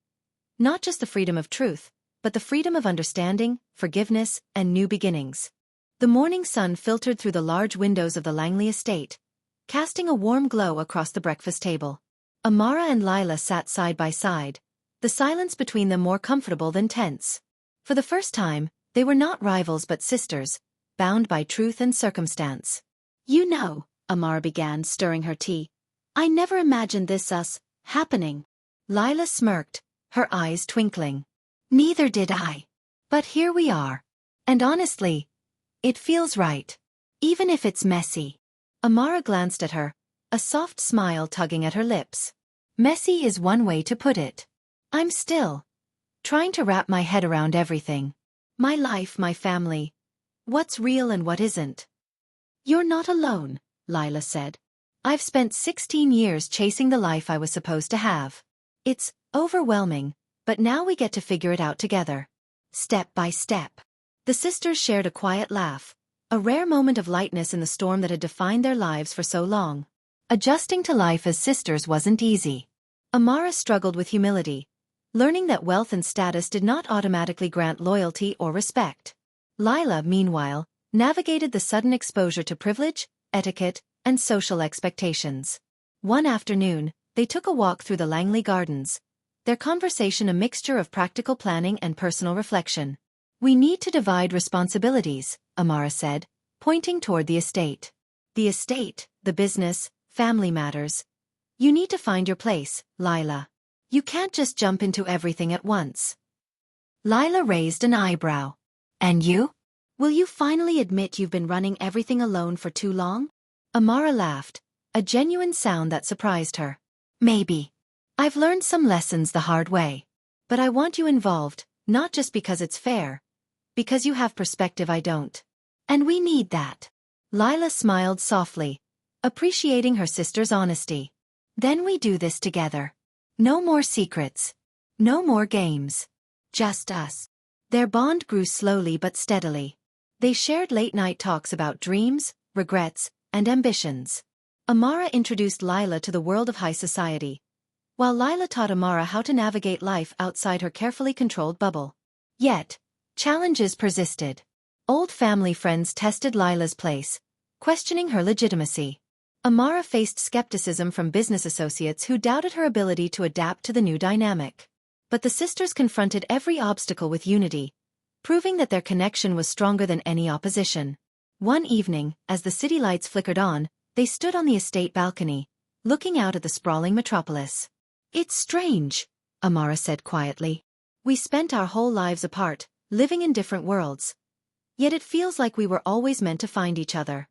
Not just the freedom of truth, but the freedom of understanding, forgiveness, and new beginnings. The morning sun filtered through the large windows of the Langley estate, casting a warm glow across the breakfast table. Amara and Lila sat side by side, the silence between them more comfortable than tense. For the first time, they were not rivals but sisters, bound by truth and circumstance. "You know," Amara began, stirring her tea, "I never imagined this happening." Lila smirked, her eyes twinkling. "Neither did I. But here we are. And honestly, it feels right. Even if it's messy." Amara glanced at her, a soft smile tugging at her lips. "Messy is one way to put it. I'm still trying to wrap my head around everything. My life, my family. What's real and what isn't." You're not alone, Lila said. I've spent 16 years chasing the life I was supposed to have. It's overwhelming, but now we get to figure it out together. Step by step. The sisters shared a quiet laugh, a rare moment of lightness in the storm that had defined their lives for so long. Adjusting to life as sisters wasn't easy. Amara struggled with humility, learning that wealth and status did not automatically grant loyalty or respect. Lila, meanwhile, navigated the sudden exposure to privilege, etiquette, and social expectations. One afternoon, they took a walk through the Langley Gardens, their conversation a mixture of practical planning and personal reflection. We need to divide responsibilities, Amara said, pointing toward the estate. The estate, the business, family matters. You need to find your place, Lila. You can't just jump into everything at once. Lila raised an eyebrow. And you? Will you finally admit you've been running everything alone for too long? Amara laughed, a genuine sound that surprised her. Maybe. I've learned some lessons the hard way. But I want you involved, not just because it's fair. Because you have perspective I don't. And we need that. Lila smiled softly, appreciating her sister's honesty. Then we do this together. No more secrets. No more games. Just us. Their bond grew slowly but steadily. They shared late-night talks about dreams, regrets, and ambitions. Amara introduced Lila to the world of high society, while Lila taught Amara how to navigate life outside her carefully controlled bubble. Yet, challenges persisted. Old family friends tested Lila's place, questioning her legitimacy. Amara faced skepticism from business associates who doubted her ability to adapt to the new dynamic. But the sisters confronted every obstacle with unity, proving that their connection was stronger than any opposition. One evening, as the city lights flickered on, they stood on the estate balcony, looking out at the sprawling metropolis. It's strange, Amara said quietly. We spent our whole lives apart, living in different worlds. Yet it feels like we were always meant to find each other.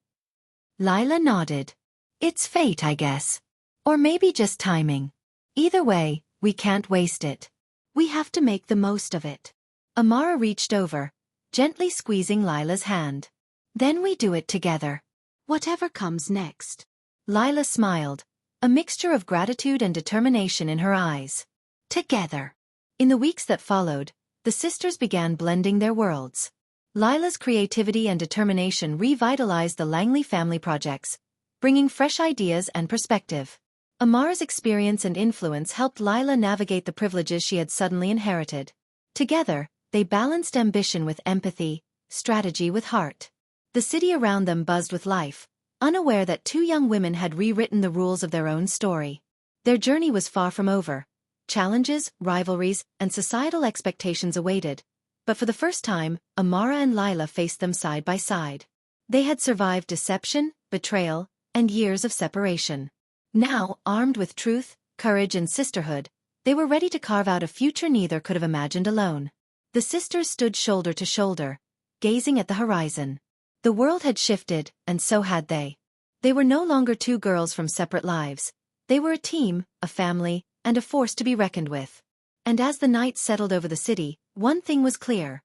Lila nodded. It's fate, I guess. Or maybe just timing. Either way, we can't waste it. We have to make the most of it. Amara reached over, gently squeezing Lila's hand. Then we do it together. Whatever comes next. Lila smiled, a mixture of gratitude and determination in her eyes. Together. In the weeks that followed, the sisters began blending their worlds. Lila's creativity and determination revitalized the Langley family projects, bringing fresh ideas and perspective. Amara's experience and influence helped Lila navigate the privileges she had suddenly inherited. Together, they balanced ambition with empathy, strategy with heart. The city around them buzzed with life, unaware that two young women had rewritten the rules of their own story. Their journey was far from over. Challenges, rivalries, and societal expectations awaited. But for the first time, Amara and Lila faced them side by side. They had survived deception, betrayal, and years of separation. Now, armed with truth, courage, and sisterhood, they were ready to carve out a future neither could have imagined alone. The sisters stood shoulder to shoulder, gazing at the horizon. The world had shifted, and so had they. They were no longer two girls from separate lives. They were a team, a family, and a force to be reckoned with. And as the night settled over the city, one thing was clear.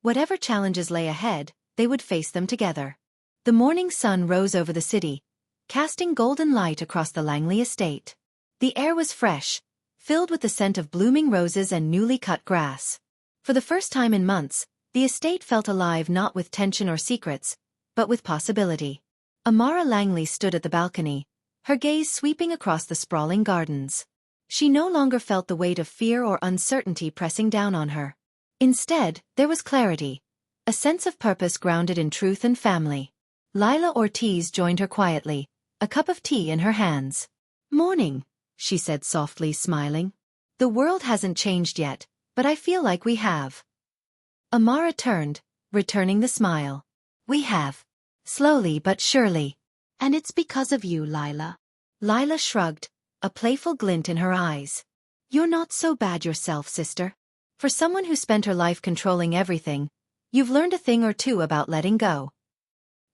Whatever challenges lay ahead, they would face them together. The morning sun rose over the city, casting golden light across the Langley estate. The air was fresh, filled with the scent of blooming roses and newly cut grass. For the first time in months, the estate felt alive not with tension or secrets, but with possibility. Amara Langley stood at the balcony, her gaze sweeping across the sprawling gardens. She no longer felt the weight of fear or uncertainty pressing down on her. Instead, there was clarity, a sense of purpose grounded in truth and family. Lila Ortiz joined her quietly, a cup of tea in her hands. "Morning," she said softly, smiling. "The world hasn't changed yet, but I feel like we have." Amara turned, returning the smile. "We have. Slowly but surely. And it's because of you, Lila." Lila shrugged, a playful glint in her eyes. "You're not so bad yourself, sister. For someone who spent her life controlling everything, you've learned a thing or two about letting go."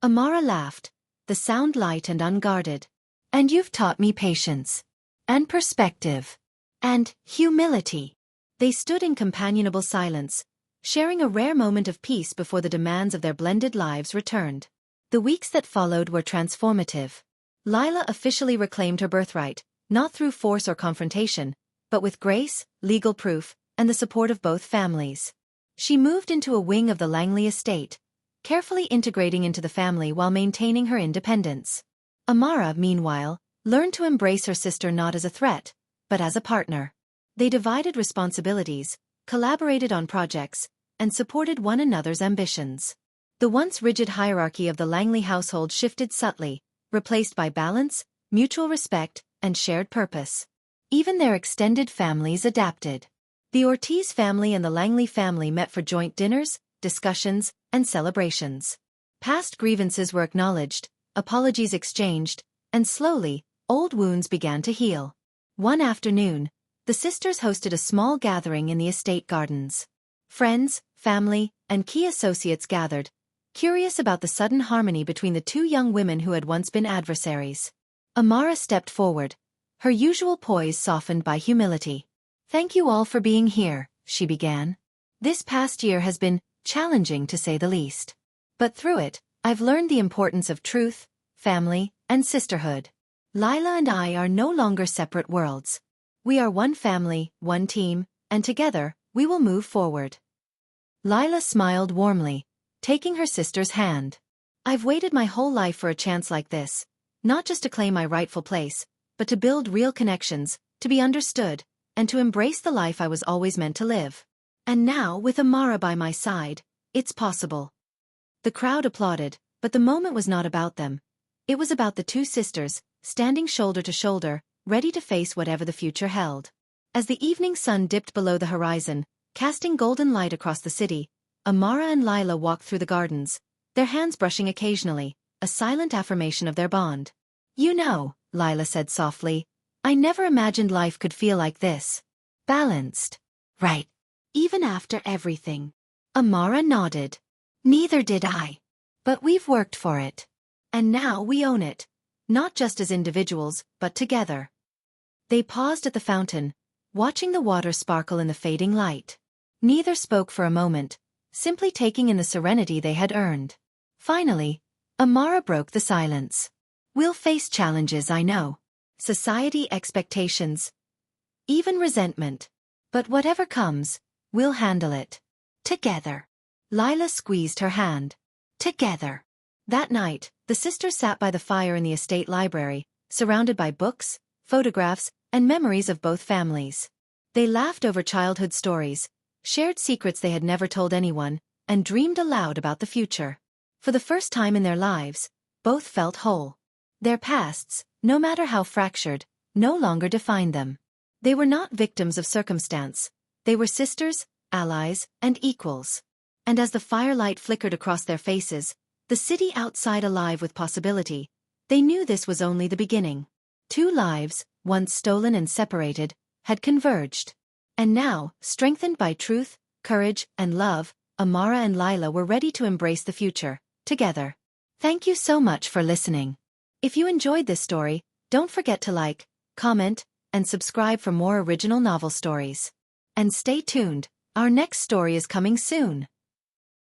Amara laughed, the sound light and unguarded. "And you've taught me patience. And perspective. And humility." They stood in companionable silence, sharing a rare moment of peace before the demands of their blended lives returned. The weeks that followed were transformative. Lila officially reclaimed her birthright, not through force or confrontation, but with grace, legal proof, and the support of both families. She moved into a wing of the Langley estate, carefully integrating into the family while maintaining her independence. Amara, meanwhile, learned to embrace her sister not as a threat, but as a partner. They divided responsibilities, collaborated on projects, and supported one another's ambitions. The once rigid hierarchy of the Langley household shifted subtly, replaced by balance, mutual respect, and shared purpose. Even their extended families adapted. The Ortiz family and the Langley family met for joint dinners, discussions, and celebrations. Past grievances were acknowledged, apologies exchanged, and slowly, old wounds began to heal. One afternoon, the sisters hosted a small gathering in the estate gardens. Friends, family, and key associates gathered, curious about the sudden harmony between the two young women who had once been adversaries. Amara stepped forward, her usual poise softened by humility. "Thank you all for being here," she began. "This past year has been challenging to say the least. But through it, I've learned the importance of truth, family, and sisterhood. Lila and I are no longer separate worlds. We are one family, one team, and together, we will move forward." Lila smiled warmly, taking her sister's hand. "I've waited my whole life for a chance like this, not just to claim my rightful place, but to build real connections, to be understood, and to embrace the life I was always meant to live. And now, with Amara by my side, it's possible." The crowd applauded, but the moment was not about them. It was about the two sisters, standing shoulder to shoulder, ready to face whatever the future held. As the evening sun dipped below the horizon, casting golden light across the city, Amara and Lila walked through the gardens, their hands brushing occasionally, a silent affirmation of their bond. "You know," Lila said softly, "I never imagined life could feel like this. Balanced." "Right. Even after everything." Amara nodded. "Neither did I. But we've worked for it. And now we own it. Not just as individuals, but together." They paused at the fountain, watching the water sparkle in the fading light. Neither spoke for a moment, simply taking in the serenity they had earned. Finally, Amara broke the silence. "We'll face challenges, I know. Society expectations. Even resentment. But whatever comes, we'll handle it. Together." Lila squeezed her hand. "Together." That night, the sisters sat by the fire in the estate library, surrounded by books, photographs, and memories of both families. They laughed over childhood stories, shared secrets they had never told anyone, and dreamed aloud about the future. For the first time in their lives, both felt whole. Their pasts, no matter how fractured, no longer defined them. They were not victims of circumstance. They were sisters, allies, and equals. And as the firelight flickered across their faces, the city outside alive with possibility, they knew this was only the beginning. Two lives, once stolen and separated, had converged. And now, strengthened by truth, courage, and love, Amara and Lila were ready to embrace the future, together. Thank you so much for listening. If you enjoyed this story, don't forget to like, comment, and subscribe for more original novel stories. And stay tuned, our next story is coming soon.